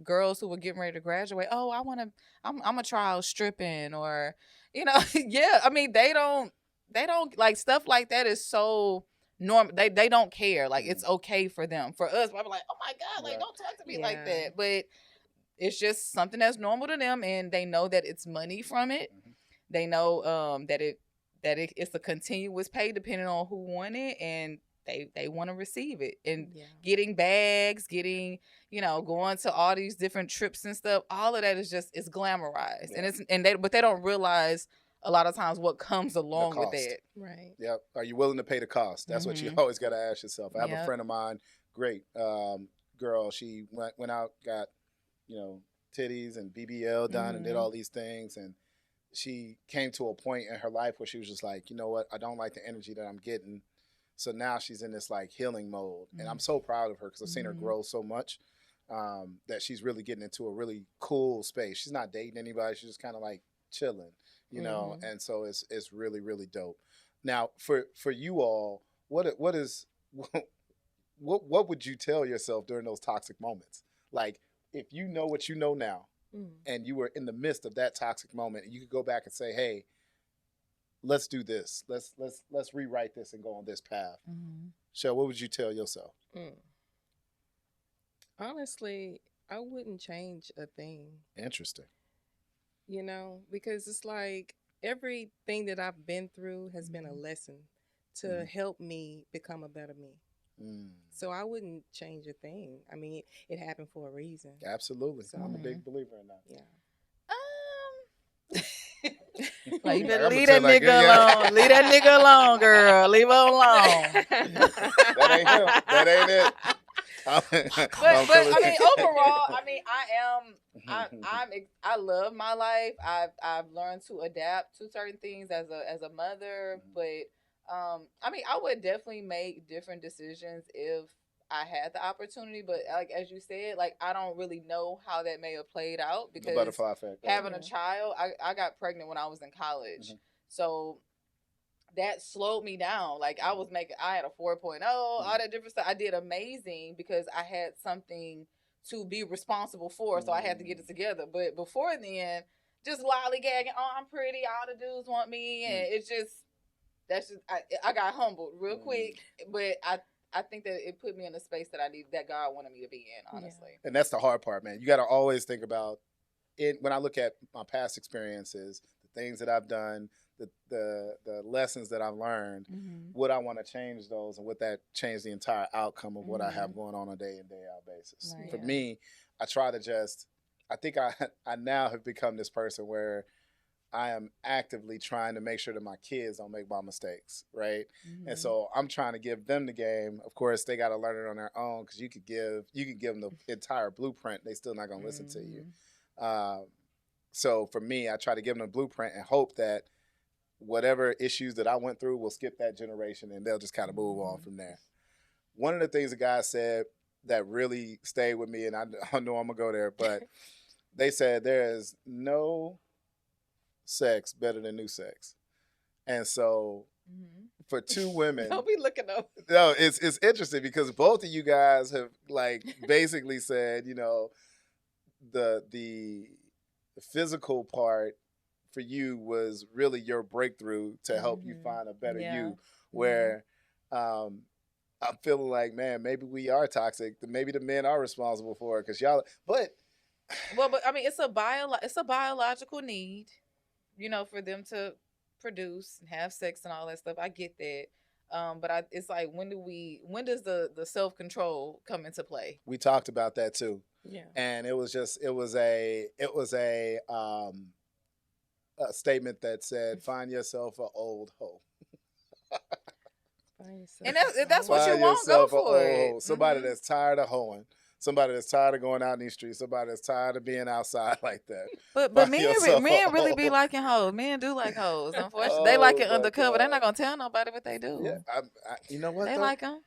S2: girls who were getting ready to graduate. Oh, I'm a try out stripping, or, yeah. I mean, they don't like stuff like that is so normal. They don't care. Like, it's okay for them. For us, I'm like, oh my God, like, don't talk to me like that. But it's just something that's normal to them, and they know that it's money from it. They know it's a continuous pay depending on who won it, and they want to receive it. And getting bags, going to all these different trips and stuff, all of that is glamorized. But they don't realize a lot of times what comes along with it.
S3: Right.
S1: Yep. Are you willing to pay the cost? That's what you always got to ask yourself. I have a friend of mine, great girl. She went out, got titties and BBL done and did all these things. And she came to a point in her life where she was just like, you know what? I don't like the energy that I'm getting. So now she's in this like healing mode. And I'm so proud of her because I've seen her grow so much that she's really getting into a really cool space. She's not dating anybody. She's just kind of like chilling, and so it's really, really dope. Now for you all, what would you tell yourself during those toxic moments? Like, if you know what you know now, and you were in the midst of that toxic moment, and you could go back and say, "Hey, let's do this. Let's rewrite this and go on this path." Shell, what would you tell yourself?
S3: Honestly, I wouldn't change a thing.
S1: Interesting.
S3: Because it's like everything that I've been through has been a lesson to help me become a better me. So I wouldn't change a thing. I mean, it happened for a reason.
S1: Absolutely. So, I'm a big believer in that.
S2: Yeah. Like, you better leave that nigga alone. Leave that nigga alone, girl. Leave him alone.
S1: That ain't him. That ain't it.
S2: But I mean, overall, I mean, I love my life. I've learned to adapt to certain things as a mother, but I mean, I would definitely make different decisions if I had the opportunity. But like as you said, like I don't really know how that may have played out because
S1: the butterfly effect.
S2: Having a child, I got pregnant when I was in college, so that slowed me down. Like I had a 4.0, all that different stuff. I did amazing because I had something to be responsible for, so I had to get it together. But before then, just lollygagging, oh, I'm pretty, all the dudes want me, and it's just, I got humbled real quick, but I think that it put me in a space that God wanted me to be in, honestly.
S1: Yeah. And that's the hard part, man. You got to always think about it. When I look at my past experiences, the things that I've done, the lessons that I've learned, would I want to change those, and would that change the entire outcome of what I have going on a day in, day out basis? Right. For me, I try to I think I now have become this person where I am actively trying to make sure that my kids don't make my mistakes, right? And so I'm trying to give them the game. Of course, they got to learn it on their own because you could give them the entire blueprint. They still not going to listen to you. So for me, I try to give them a blueprint and hope that whatever issues that I went through will skip that generation and they'll just kind of move on from there. One of the things the guy said that really stayed with me, and I know I'm going to go there, but they said there is no sex better than new sex. And so for two women,
S2: don't be looking up.
S1: No, it's interesting because both of you guys have like basically said, the physical part for you was really your breakthrough to help you find a better you, where I'm feeling like, man, maybe we are toxic. Maybe the men are responsible for it because y'all, but
S2: I mean, it's a biological need, for them to produce and have sex and all that stuff. I get that. But it's like, when does the self-control come into play?
S1: We talked about that too.
S3: Yeah.
S1: And it was a statement that said, find yourself an old hoe.
S2: And that's what you
S1: Find
S2: want. Go
S1: yourself a
S2: for
S1: old
S2: it.
S1: hoe. Somebody that's tired of hoeing. Somebody that's tired of going out in these streets. Somebody that's tired of being outside like that.
S2: But
S1: Find
S2: men
S1: yourself a
S2: really be
S1: hoe.
S2: liking hoes. Men do like hoes. Unfortunately, they like it
S1: my
S2: undercover. They're
S1: God.
S2: not gonna tell nobody what they do.
S1: Yeah, you know what?
S2: They
S1: though?
S2: like them.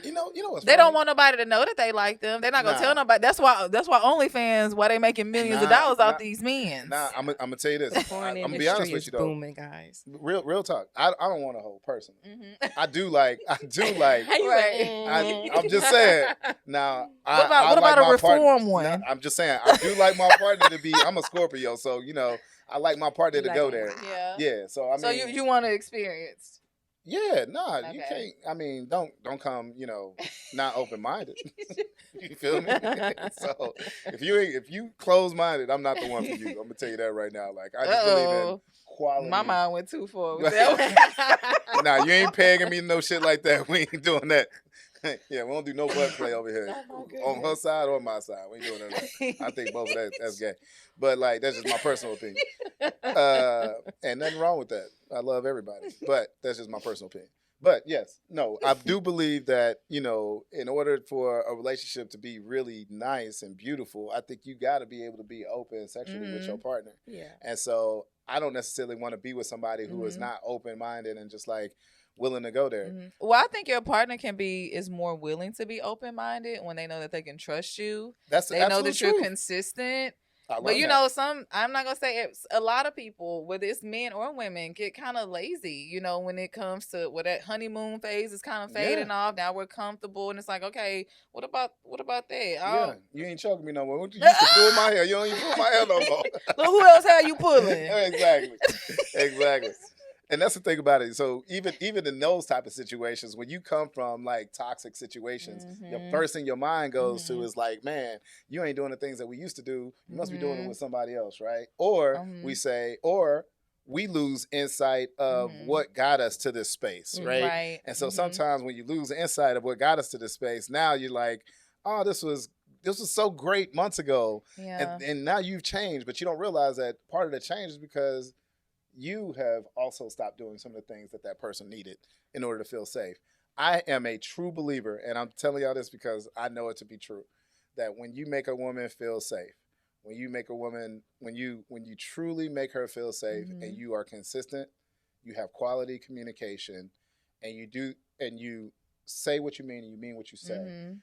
S1: You know what's
S2: They
S1: funny?
S2: don't want nobody to know that they like them. They're not gonna tell nobody. That's why OnlyFans, why they making millions of dollars out these men.
S1: I'm gonna tell you this. I'm gonna be honest with you though.
S3: Booming, guys.
S1: Real talk. I don't want a hoe personally.
S2: Mm-hmm.
S1: I do like.
S2: Right.
S1: I'm just saying. Now,
S2: What
S1: I
S2: about
S1: like
S2: a
S1: my
S2: reform
S1: partner,
S2: one?
S1: No, I'm just saying. I do like my partner to be. I'm a Scorpio, so I like my partner to go there.
S2: Yeah.
S1: Yeah. So I mean.
S2: So you want to experience?
S1: Yeah, nah, you
S2: Okay.
S1: can't. I mean, don't come, not open minded. You feel me? So if you close minded, I'm not the one for you. I'm gonna tell you that right now. Like I just believe in quality.
S2: My mind went too far with that one.
S1: Nah, you ain't pegging me no shit like that. We ain't doing that. Yeah, we don't do no butt play over here. On her side or my side. We ain't doing that. I think both of that's gay. But like that's just my personal opinion. And nothing wrong with that. I love everybody. But that's just my personal opinion. But yes, no, I do believe that, in order for a relationship to be really nice and beautiful, I think you got to be able to be open sexually with your partner.
S3: Yeah.
S1: And so I don't necessarily want to be with somebody who is not open-minded and just like willing to go there.
S2: Mm-hmm. Well, I think your partner is more willing to be open-minded when they know that they can trust you. They know that you're consistent. But I'm not gonna say it, a lot of people, whether it's men or women, get kind of lazy, when it comes to that honeymoon phase is kind of fading off. Now we're comfortable and it's like, okay, what about that?
S1: Yeah, you ain't choking me no more. You used to pull my hair. You don't even pull my hair no more.
S2: Look, who else hair you pulling?
S1: Exactly. And that's the thing about it. So even in those type of situations, when you come from like toxic situations, the first thing your mind goes to is like, man, you ain't doing the things that we used to do. You must be doing it with somebody else, right? Or we lose insight of what got us to this space, right? And so sometimes when you lose insight of what got us to this space, now you're like, oh, this was so great months ago.
S2: Yeah.
S1: And now you've changed, but you don't realize that part of the change is because you have also stopped doing some of the things that person needed in order to feel safe. I am a true believer, and I'm telling y'all this because I know it to be true, that when you make a woman feel safe, when you truly make her feel safe and you are consistent, you have quality communication, and you say what you mean and you mean what you say,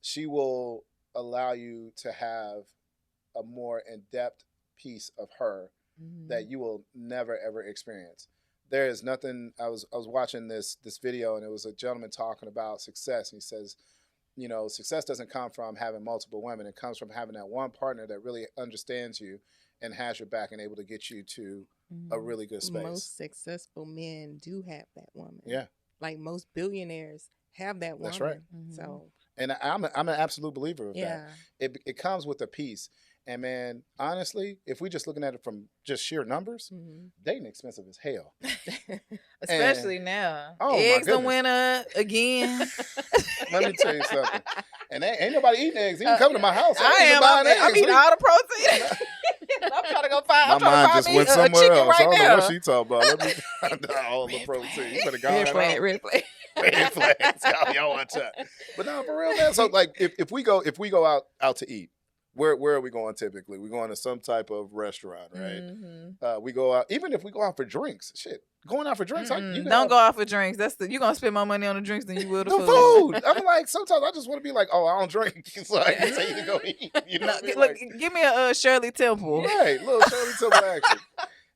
S1: she will allow you to have a more in-depth piece of her that you will never ever experience. There is nothing. I was watching this video, and it was a gentleman talking about success. And he says, success doesn't come from having multiple women. It comes from having that one partner that really understands you and has your back and able to get you to a really good space.
S3: Most successful men do have that woman.
S1: Yeah,
S3: like most billionaires have that woman.
S1: That's right.
S3: So,
S1: and I'm an absolute believer of that. It comes with a piece. And man, honestly, if we just looking at it from just sheer numbers, dating expensive as hell.
S2: Especially now.
S1: Oh,
S2: eggs the winner again.
S1: Let me tell you something. And ain't nobody eating eggs. You can come to my house.
S2: I'm eating all the protein. I'm trying to go find.
S1: My mind just went somewhere else.
S2: Right,
S1: I don't
S2: now.
S1: know what she talking about. Let me find out all the protein. You better go
S3: red flag.
S1: Red flags. Y'all want to. But no, for real, man. So like, if we go out to eat. Where are we going typically? We're going to some type of restaurant, right? We go out, even if we go out for drinks. Shit, going out for drinks.
S2: Don't go out for drinks. You're going to spend more money on the drinks than you will the
S1: food. I'm like, sometimes I just want to be like, oh, I don't drink. So I can tell you to go eat. You know
S2: look, give me a Shirley Temple.
S1: Right, little Shirley Temple action.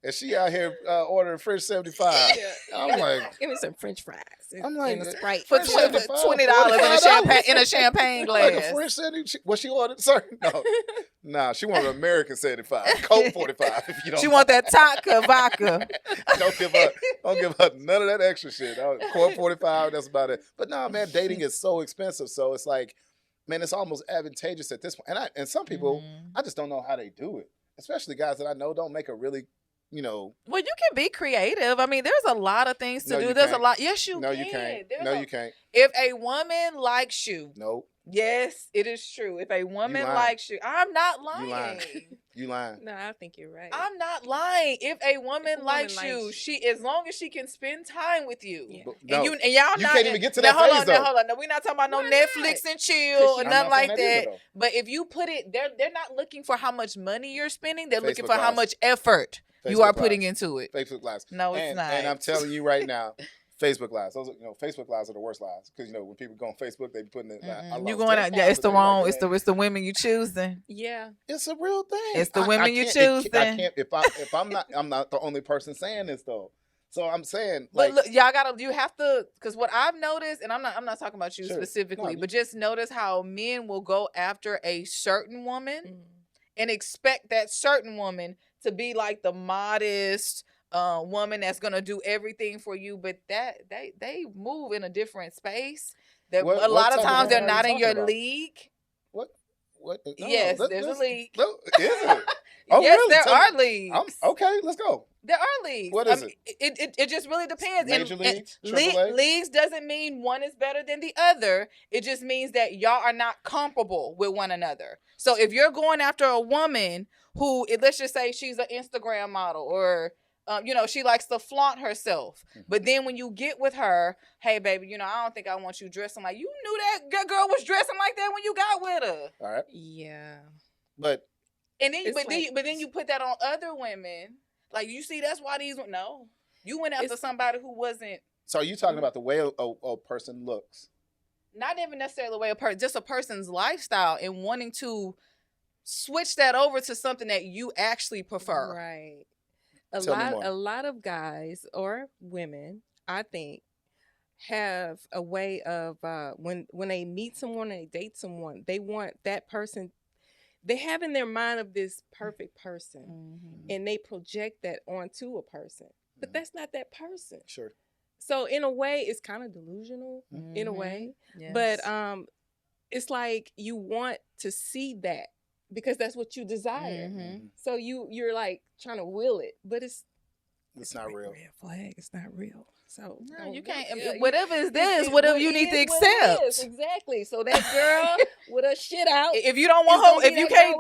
S1: And she out here ordering French 75. I'm like,
S3: give me some French fries.
S1: I'm like,
S3: and a Sprite
S2: for $20 in a champagne glass.
S1: Like a French 75. What she ordered? Sorry, no, nah. She wanted American 75, Coke 45. If you don't,
S2: she want that Taka vodka.
S1: don't give up none of that extra shit. Coke 45. That's about it. But no, man, dating is so expensive. So it's like, man, it's almost advantageous at this point. And some people, I just don't know how they do it. Especially guys that I know don't make a really. Well,
S2: you can be creative. I mean, there's a lot of things to do. There's a lot. Yes, you can.
S1: No, you can't. No, you can't.
S2: If a woman likes you.
S1: Nope.
S2: Yes, it is true. If a woman likes you. I'm not lying.
S1: You lying.
S3: No, I think you're right.
S2: I'm not lying. If a woman,
S3: woman
S2: likes
S3: likes
S2: you,
S3: you.
S2: she as long as she can spend time with you.
S3: Yeah.
S1: But
S2: And
S1: no,
S2: you and y'all
S1: you
S2: not
S1: can't even get to
S2: now,
S1: that
S2: hold
S1: phase
S2: on,
S1: though.
S2: now hold on. Now, we're not talking about no
S3: Why
S2: Netflix
S3: not?
S2: and chill or
S1: I'm
S2: nothing
S1: not saying
S2: like
S1: that
S2: that.
S1: either, though.
S2: But if you put it, they're not looking for how much money you're spending. They're looking
S1: Facebook
S2: for how
S1: Lives.
S2: much effort you
S1: Facebook
S2: are putting
S1: Lives.
S2: into it.
S1: Facebook Lives.
S2: No, it's not.
S1: And I'm telling you right now, Facebook Lives. Those are, Facebook Lives are the worst lives because when people go on Facebook, they be putting it.
S2: You going out? Yeah, it's the wrong. It's the women you choosing.
S3: Yeah.
S1: It's a real thing.
S2: It's the women you
S1: choosing. I
S2: choosing.
S1: can't if I'm not the only person saying this though. So I'm saying
S2: But look, you have to, because what I've noticed, and I'm not talking about you
S1: Sure.
S2: specifically,
S1: No,
S2: but just notice how men will go after a certain woman and expect that certain woman to be like the modest woman that's gonna do everything for you, but that they move in a different space. That
S1: What
S2: a lot of
S1: type of
S2: times they're
S1: woman are you
S2: not in
S1: talking
S2: your
S1: about?
S2: league.
S1: What? No,
S2: Yes, there's a league.
S1: No, is it? Oh,
S2: Yes,
S1: really?
S2: there are leagues.
S1: Okay, let's go.
S2: There are leagues.
S1: What is it?
S2: It just really depends.
S1: Major leagues? AAA?
S2: Leagues doesn't mean one is better than the other. It just means that y'all are not comparable with one another. So if you're going after a woman who, let's just say she's an Instagram model or she likes to flaunt herself. But then when you get with her, hey, baby, I don't think I want you dressing like you knew that girl was dressing like that when you got with her.
S1: All right.
S3: Yeah.
S1: But
S2: then you put that on other women. Like, you see, that's why you went after somebody who wasn't.
S1: So are you talking about the way a person looks?
S2: Not even necessarily the way just a person's lifestyle and wanting to switch that over to something that you actually prefer.
S3: Right. A lot of guys or women, I think, have a way of when they meet someone and they date someone, they want that person. They have in their mind of this perfect person, and they project that onto a person, but that's not that person.
S1: Sure.
S3: So in a way, it's kind of delusional in a way,
S2: Yes.
S3: but it's like you want to see that because that's what you desire. So you're like trying to will it, but it's
S1: not real.
S3: Red flag. It's not real. So
S2: no, you can't. Whatever is this, whatever you need to accept.
S3: Exactly. So that girl with her shit out.
S2: If you don't want her,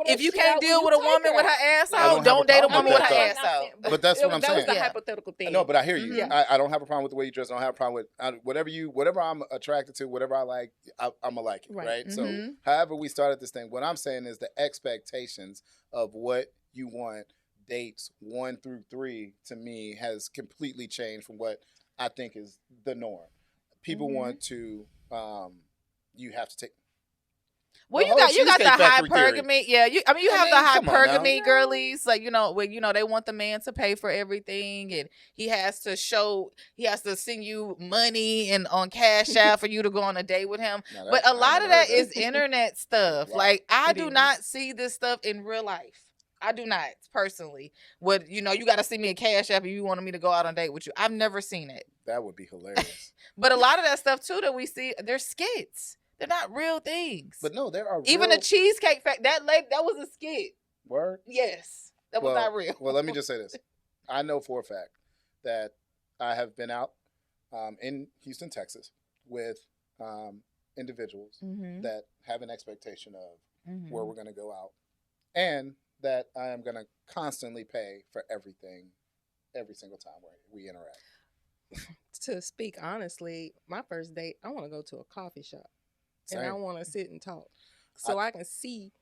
S2: if you can't deal with a woman with her ass out, don't date a woman with her ass out.
S1: But that's what I'm saying.
S3: That was the hypothetical thing.
S1: No, but I hear you.
S3: Yeah.
S1: I don't have a problem with the way you dress. I don't have a problem with whatever I'm attracted to, whatever I like. I'm gonna like it, right? So, however we started this thing, what I'm saying is the expectations of what you want. Dates 1 through 3 to me has completely changed from what I think is the norm. People want to, you have to take.
S2: Well, you got the hypergamy. Yeah, you have the hypergamy girlies. Like, where, they want the man to pay for everything and he has to send you money and on Cash App for you to go on a date with him. But a lot of that is internet stuff. Right. Like, I do not see this stuff in real life. I do not, personally. You got to send me a Cash App if you wanted me to go out on a date with you. I've never seen it.
S1: That would be hilarious.
S2: But a lot of that stuff, too, that we see, they're skits. They're not real things.
S1: But no, there are
S2: even
S1: real...
S2: the Cheesecake Factory, that was a skit.
S1: Word?
S2: Yes. That was not real.
S1: Well, let me just say this. I know for a fact that I have been out in Houston, Texas with individuals that have an expectation of where we're going to go out. And that I am going to constantly pay for everything every single time we interact.
S3: To speak honestly, my first date, I want to go to a coffee shop.
S1: Same.
S3: And I want to sit and talk so I can see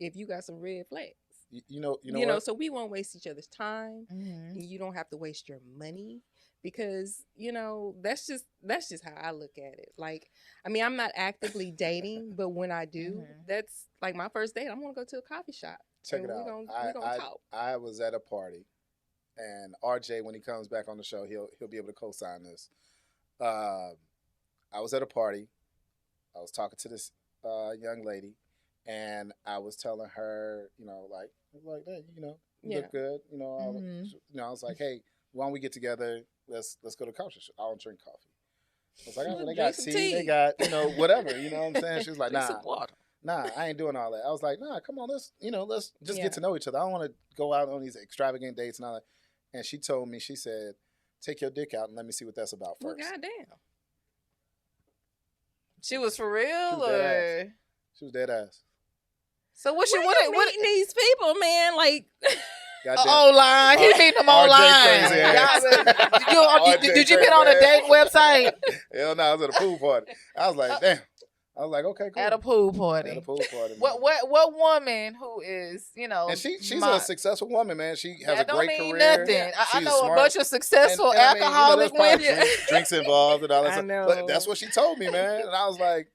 S3: if you got some red flags.
S1: You know,
S3: so we won't waste each other's time. You don't have to waste your money because, that's just how I look at it. Like, I mean, I'm not actively dating, but when I do, that's like my first date. I'm going to go to a coffee shop.
S1: Check it out.
S3: We're gonna talk.
S1: I was at a party, and RJ, when he comes back on the show, he'll be able to co-sign this. I was at a party. I was talking to this young lady, and I was telling her, like that, you look good, I was like, hey, why don't we get together? Let's go to coffee shop. I don't drink coffee. I was like, oh, they got tea, they got whatever. You know what I'm saying? She was like, nah, I ain't doing all that. I was like, nah, come on, let's just get to know each other. I don't want to go out on these extravagant dates and all that. And she told me, she said, take your dick out and let me see what that's about first.
S3: Well, goddamn.
S2: She was for real,
S1: She was dead ass.
S2: So what she
S3: Where
S2: what
S3: you meeting these people, man? Like,
S1: Goddamn.
S2: online? He meeting them
S1: RJ
S2: online.
S1: crazy ass.
S2: Did you meet on a date website?
S1: Hell no, I was at a pool party. I was like, damn. I was like, okay, cool.
S2: At a pool party.
S1: At a pool party. Man.
S2: What woman who is,
S1: And she's a successful woman, man. She has a
S2: don't
S1: great
S2: mean
S1: career.
S2: nothing. I
S1: She's
S2: know
S1: smart.
S2: a bunch of successful
S1: And I mean,
S2: alcoholic
S1: there's probably
S2: women.
S1: drinks involved and all that
S3: I
S1: stuff.
S3: know.
S1: But that's what she told me, man. And I was like,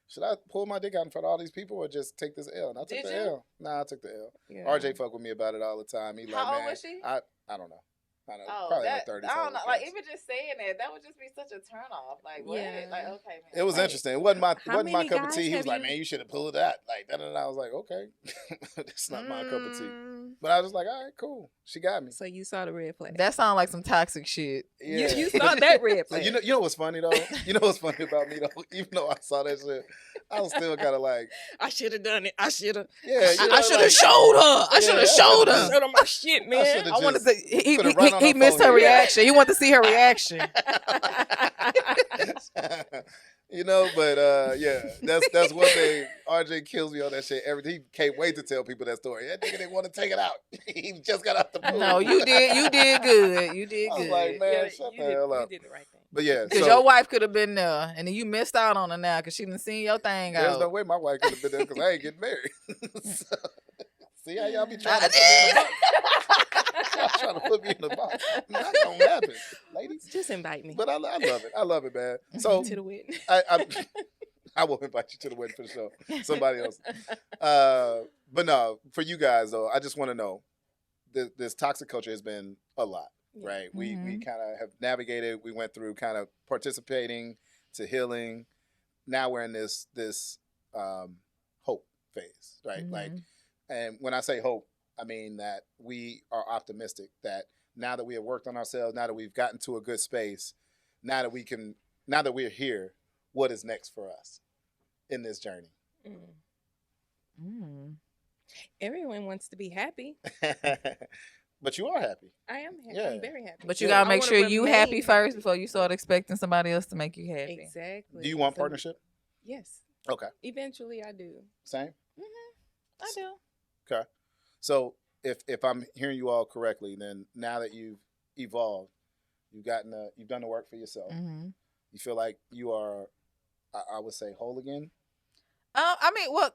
S1: should I pull my dick out in front of all these people or just take this L? And I took
S2: Did
S1: the
S2: you?
S1: L. Nah, I took the L.
S3: yeah.
S1: RJ fuck with me about it all the time. He
S2: How
S1: like,
S2: old
S1: man,
S2: was she?
S1: I don't know. I don't know.
S2: Oh,
S1: Probably
S2: that,
S1: in her 30s.
S2: I don't know. Like,
S1: guess.
S2: even just saying that would just be such a turn off. Like, what?
S3: Yeah.
S2: Like, okay, man.
S1: It was
S2: Like,
S1: interesting. It wasn't my
S3: How many
S1: cup of
S3: guys
S1: tea. He was
S3: have
S1: like,
S3: you-
S1: man, you should have pulled that. Like that, and I was like, okay, it's not my cup of tea.
S2: mm,
S1: But I was just like, all right, cool. She got me.
S3: So you saw the red flag.
S2: That sounds like some toxic shit.
S1: Yeah.
S3: You saw that red flag.
S1: You know what's funny though? You know what's funny about me though? Even though I saw that shit, I was still kind of like,
S3: I should have done it. I should have.
S1: yeah, you know,
S2: I should have
S1: like,
S2: showed her. I should have showed her.
S3: Showed her my shit, man.
S1: should've
S2: I wanted
S1: just
S2: to. He
S1: put it right on
S2: he
S1: her
S2: missed her
S1: forehead.
S2: reaction. He wanted to see her reaction.
S1: You know, but yeah, that's one thing. RJ kills me on that shit. He can't wait to tell people that story. That nigga didn't want to take it out. He just got out the pool.
S2: No, you did. You did good. You did
S1: I was
S2: good.
S1: like, man,
S3: Yeah,
S1: shut
S3: you
S1: the hell
S3: did,
S1: up.
S3: You did the right thing.
S1: But yeah,
S2: Because
S1: so
S2: your wife could have been there, and then you missed out on her now because she didn't see your thing
S1: there's
S2: out.
S1: no way my wife could have been there because I ain't getting married. So, see how y'all be trying to put me in a box? Y'all trying to put me in a box. Not gonna happen, ladies.
S3: Just invite me
S1: But I love it. I love it, man. So
S3: to the wedding.
S1: I will invite you to the wedding for sure. Somebody else. But no, for you guys though, I just want to know, this toxic culture has been a lot,
S3: Yeah.
S1: right? We
S2: Mhm.
S1: kind of have navigated. We went through kind of participating to healing. Now we're in this hope phase, right? Like,
S2: Mhm.
S1: and when I say hope, I mean that we are optimistic that now that we have worked on ourselves, now that we've gotten to a good space, now that we're here, what is next for us in this journey?
S3: Mm.
S2: Mm.
S3: Everyone wants to be happy.
S1: But you are happy.
S3: I am happy.
S1: Yeah.
S3: I'm very happy.
S2: But you
S1: Yeah.
S2: gotta
S3: I
S2: make
S3: wanna
S2: sure you
S3: remain
S2: happy first
S3: happy.
S2: before you start expecting somebody else to make you happy.
S3: Exactly.
S1: Do you want
S3: So,
S1: partnership?
S3: Yes.
S1: Okay.
S3: Eventually, I do.
S1: Same?
S2: I do.
S1: Okay. So if I'm hearing you all correctly, then now that you've evolved, you've done the work for yourself.
S2: Mm-hmm.
S1: You feel like you are, I would say, whole again.
S2: I mean, well,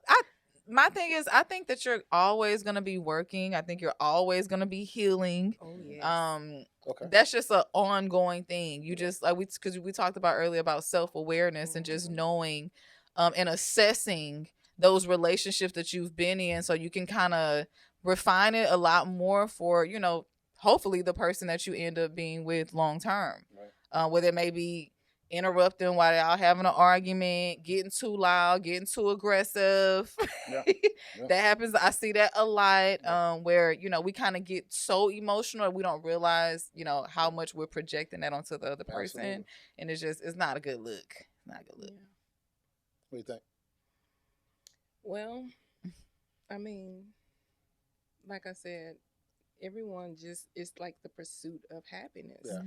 S2: my thing is, I think that you're always gonna be working. I think you're always gonna be healing.
S3: Oh yes.
S1: Okay.
S2: That's just an ongoing thing. You just like because we talked about earlier about self-awareness and just
S3: Mhm.
S2: knowing, and assessing those relationships that you've been in, so you can kind of refine it a lot more for hopefully the person that you end up being with long term.
S1: Right.
S2: Where there may be interrupting while y'all having an argument, getting too loud, getting too aggressive.
S1: Yeah. Yeah.
S2: That happens. I see that a lot.
S1: Yeah.
S2: Where we kind of get so emotional we don't realize how much we're projecting that onto the other person.
S1: Absolutely.
S2: And it's not a good look. It's not a good look.
S3: Yeah.
S1: What do you think?
S3: Well, I mean, like I said, everyone just it's like the pursuit of happiness.
S1: Yeah.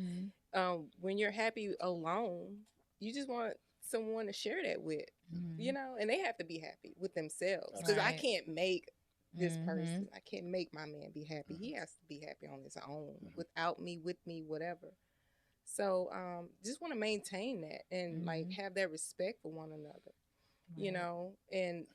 S2: Mhm.
S3: When you're happy alone, you just want someone to share that with,
S2: Mhm.
S3: and they have to be happy with themselves because I
S2: Right.
S3: can't make this
S2: Mhm.
S3: person. I can't make my man be happy. He has to be happy on his own,
S1: Mhm.
S3: without me, with me, whatever. So, just want to maintain that and like
S2: Mhm.
S3: have that respect for one another,
S2: Right.
S3: and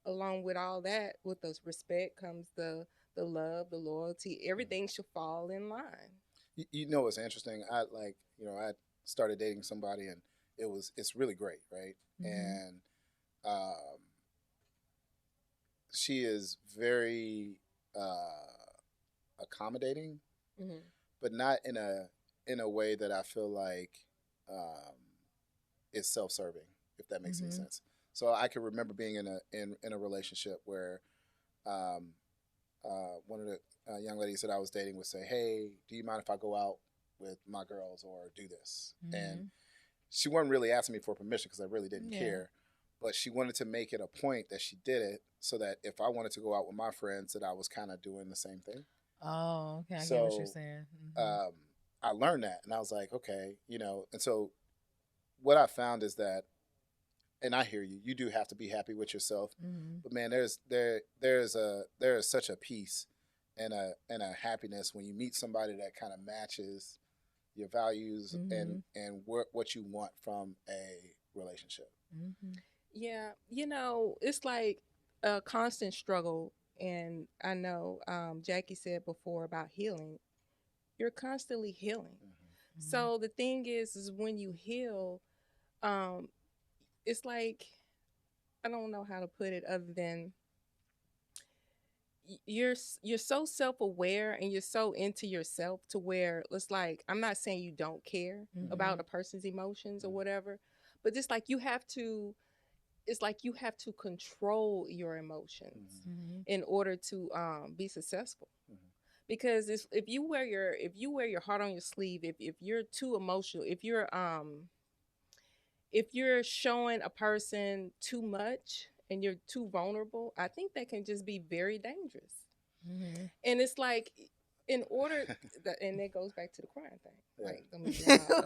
S3: along with all that, with those respect comes the love, the loyalty. Everything should fall in line.
S1: You know what's interesting? I started dating somebody and it's really great, right?
S2: Mhm.
S1: And she is very accommodating,
S3: Mm-hmm.
S1: but not in a way that I feel like is self-serving, if that makes any
S2: Mhm.
S1: sense. So I can remember being in a relationship where one of the young ladies that I was dating would say, "Hey, do you mind if I go out with my girls or do this?" And she wasn't really asking me for permission because I really didn't
S2: Yeah.
S1: care, but she wanted to make it a point that she did it so that if I wanted to go out with my friends, that I was kind of doing the same thing.
S2: Oh, okay. I get what you're
S1: So,
S2: saying. Mhm.
S1: I learned that, and I was like, okay, and so what I found is that and I hear you. You do have to be happy with yourself,
S2: Mm-hmm.
S1: but man, there is such a peace and a happiness when you meet somebody that kind of matches your values
S2: Mm-hmm.
S1: and what you want from a relationship.
S2: Mm-hmm.
S3: Yeah, it's like a constant struggle. And I know Jackie said before about healing. You're constantly healing.
S2: Mm-hmm.
S3: So the thing is when you heal, um, it's like I don't know how to put it other than you're so self-aware and you're so into yourself to where it's like I'm not saying you don't care
S2: Mm-hmm.
S3: about a person's emotions or whatever, but just like you have to it's like you have to control your emotions
S2: Mm-hmm.
S3: in order to be successful.
S1: Mhm.
S3: Because if you wear your heart on your sleeve, if you're too emotional, if you're showing a person too much and you're too vulnerable, I think that can just be very dangerous.
S2: Mm-hmm.
S3: And it's like in order and that goes back to the crying thing.
S1: Yeah.
S3: Like don't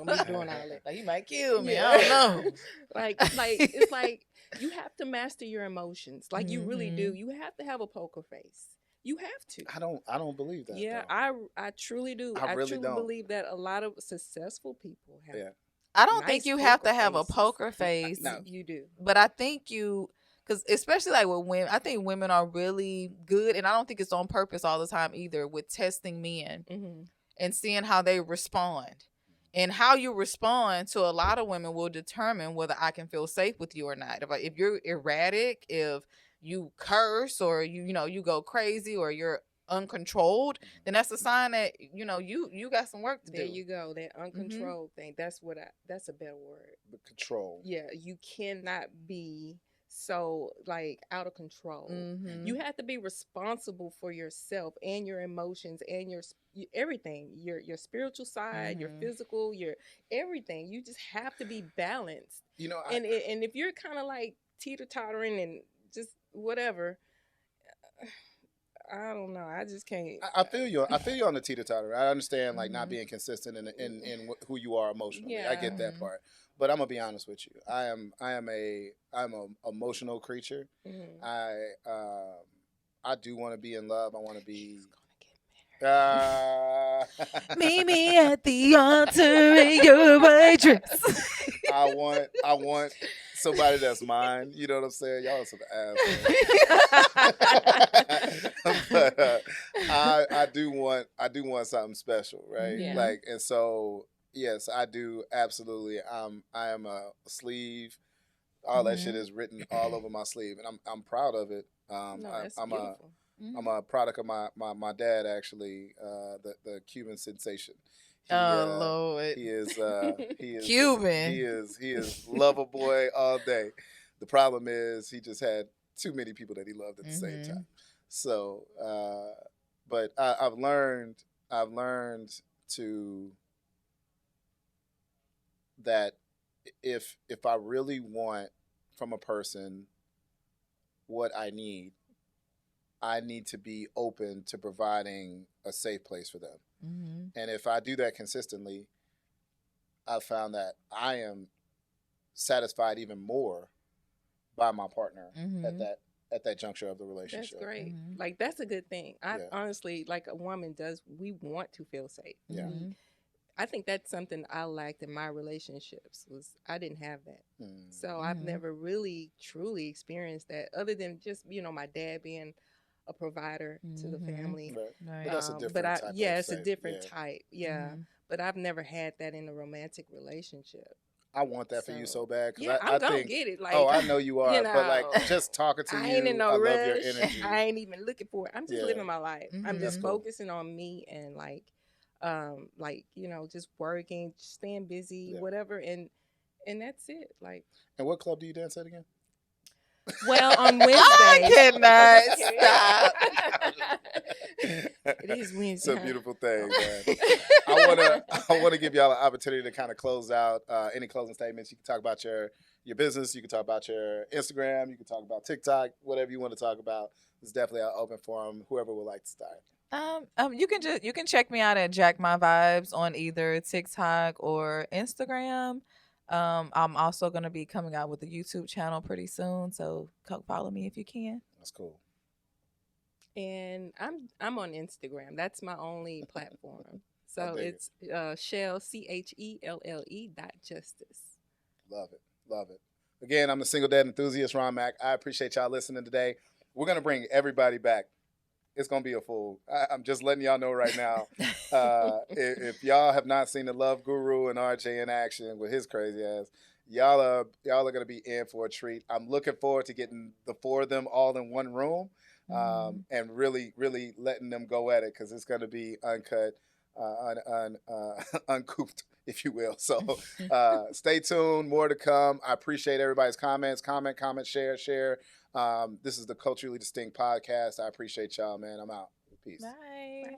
S3: be doing all that.
S2: Like, you might kill me.
S3: Yeah.
S2: I don't know.
S3: like it's like you have to master your emotions. Like you really
S2: Mm-hmm.
S3: do. You have to have a poker face. You have to.
S1: I don't believe that.
S3: Yeah,
S1: though.
S3: I truly do.
S1: I
S3: I
S1: really
S3: truly
S1: don't.
S3: believe that a lot of successful people have
S1: Yeah.
S2: I don't think
S3: nice
S2: you have to
S3: poker
S2: have a
S3: faces.
S2: poker face,
S1: No.
S3: You do.
S2: but I think because especially like with women, I think women are really good, and I don't think it's on purpose all the time either, with testing men
S3: Mm-hmm.
S2: and seeing how they respond. And how you respond to a lot of women will determine whether I can feel safe with you or not. If you're erratic, if you curse or you go crazy or you're uncontrolled, then that's a sign that you got some work to
S3: There
S2: do.
S3: you go. That uncontrolled thing. That's a better word.
S1: The control.
S3: Yeah, you cannot be so like out of control.
S2: Mm-hmm.
S3: You have to be responsible for yourself and your emotions and everything, your spiritual side, your
S2: Mhm.
S3: physical, your everything. You just have to be balanced.
S1: You know,
S3: And if you're kind of like teeter tottering and just whatever, I don't know. I just can't.
S1: I feel you. I feel you on the teeter totter. I understand like not
S2: Mhm.
S1: being consistent in who you are emotionally. I
S3: Yeah.
S1: get that
S2: Mhm.
S1: part. But I'm gonna be honest with you. I'm a emotional creature.
S3: Mhm.
S1: I do want to be in love. I want to be.
S3: He's gonna
S2: Meet me at the altar in your white dress.
S1: I want somebody that's mine. You know what I'm saying? Y'all are some assholes. But I do want something special, right?
S3: Yeah.
S1: Like, and so yes, I do absolutely. I am a sleeve. All that shit
S2: Mhm.
S1: is written all over my sleeve, and I'm proud of it.
S3: No, that's
S1: I'm
S3: beautiful.
S1: I'm a product of my dad actually, the Cuban sensation.
S2: Oh Lord.
S1: He is
S2: Cuban.
S1: he is lover boy all day. The problem is he just had too many people that he loved at the same
S2: Mhm.
S1: time. So, but I've learned to that if I really want from a person what I need to be open to providing a safe place for them.
S2: Mhm.
S1: And if I do that consistently, I've found that I am satisfied even more by my partner
S2: Mhm.
S1: at that juncture of the
S3: That's
S1: relationship.
S3: great.
S2: Mhm.
S3: Like that's a good thing. I
S1: Yeah.
S3: honestly, like a woman does, we want to feel safe.
S1: Yeah.
S2: Mhm.
S3: I think that's something I lacked in my relationships was I didn't have that.
S1: Mm.
S3: So I've
S2: Mhm.
S3: never really truly experienced that other than just, my dad being a provider to the
S2: Mhm.
S3: family.
S1: Right.
S2: Right.
S1: But that's a different type
S3: Yeah,
S1: of
S3: it's a
S1: safe.
S3: different
S1: Yeah.
S3: type. Yeah.
S2: Mhm.
S3: But I've never had that in a romantic relationship.
S1: I want that for you so bad because
S3: Yeah, I'm
S1: I
S3: gonna
S1: think.
S3: get it. Like,
S1: Oh, I know you are.
S3: you
S1: But like
S3: know,
S1: just talking to
S3: I ain't in
S1: you,
S3: no
S1: I
S3: rush.
S1: love your energy.
S3: I ain't even looking for it. I'm just
S1: Yeah.
S3: living my life. I'm
S2: Mhm.
S3: just
S1: That's cool.
S3: focusing on me and just working, staying busy,
S1: Yeah.
S3: whatever, and that's it. Like,
S1: And what club do you dance at again?
S3: well, on Wednesday,
S2: I cannot
S3: it is Wednesday.
S1: It's a beautiful thing, man. I wanna give y'all an opportunity to kind of close out. Any closing statements? You can talk about your business. You can talk about your Instagram. You can talk about TikTok. Whatever you want to talk about. It's definitely an open forum. Whoever would like to start.
S2: You can check me out at Jack My Vibes on either TikTok or Instagram. I'm also going to be coming out with a YouTube channel pretty soon, so come follow me if you can.
S1: That's cool.
S3: And I'm on Instagram. That's my only platform.
S1: I
S3: So
S1: dig
S3: it's Shell CHELLE.justice.
S1: Love it. Love it. Again, I'm the single dad enthusiast, Ron Mack. I appreciate y'all listening today. We're going to bring everybody back. It's going to be a fool. I'm just letting y'all know right now. If y'all have not seen the Love Guru and RJ in action with his crazy ass, y'all are going to be in for a treat. I'm looking forward to getting the four of them all in one room and really, really letting them go at it, because it's going to be uncut, uncooped, if you will. So stay tuned. More to come. I appreciate everybody's comments. Comment, share. This is the Culturally Distinct Podcast. I appreciate y'all, man. I'm out. Peace.
S2: Bye.
S3: Bye.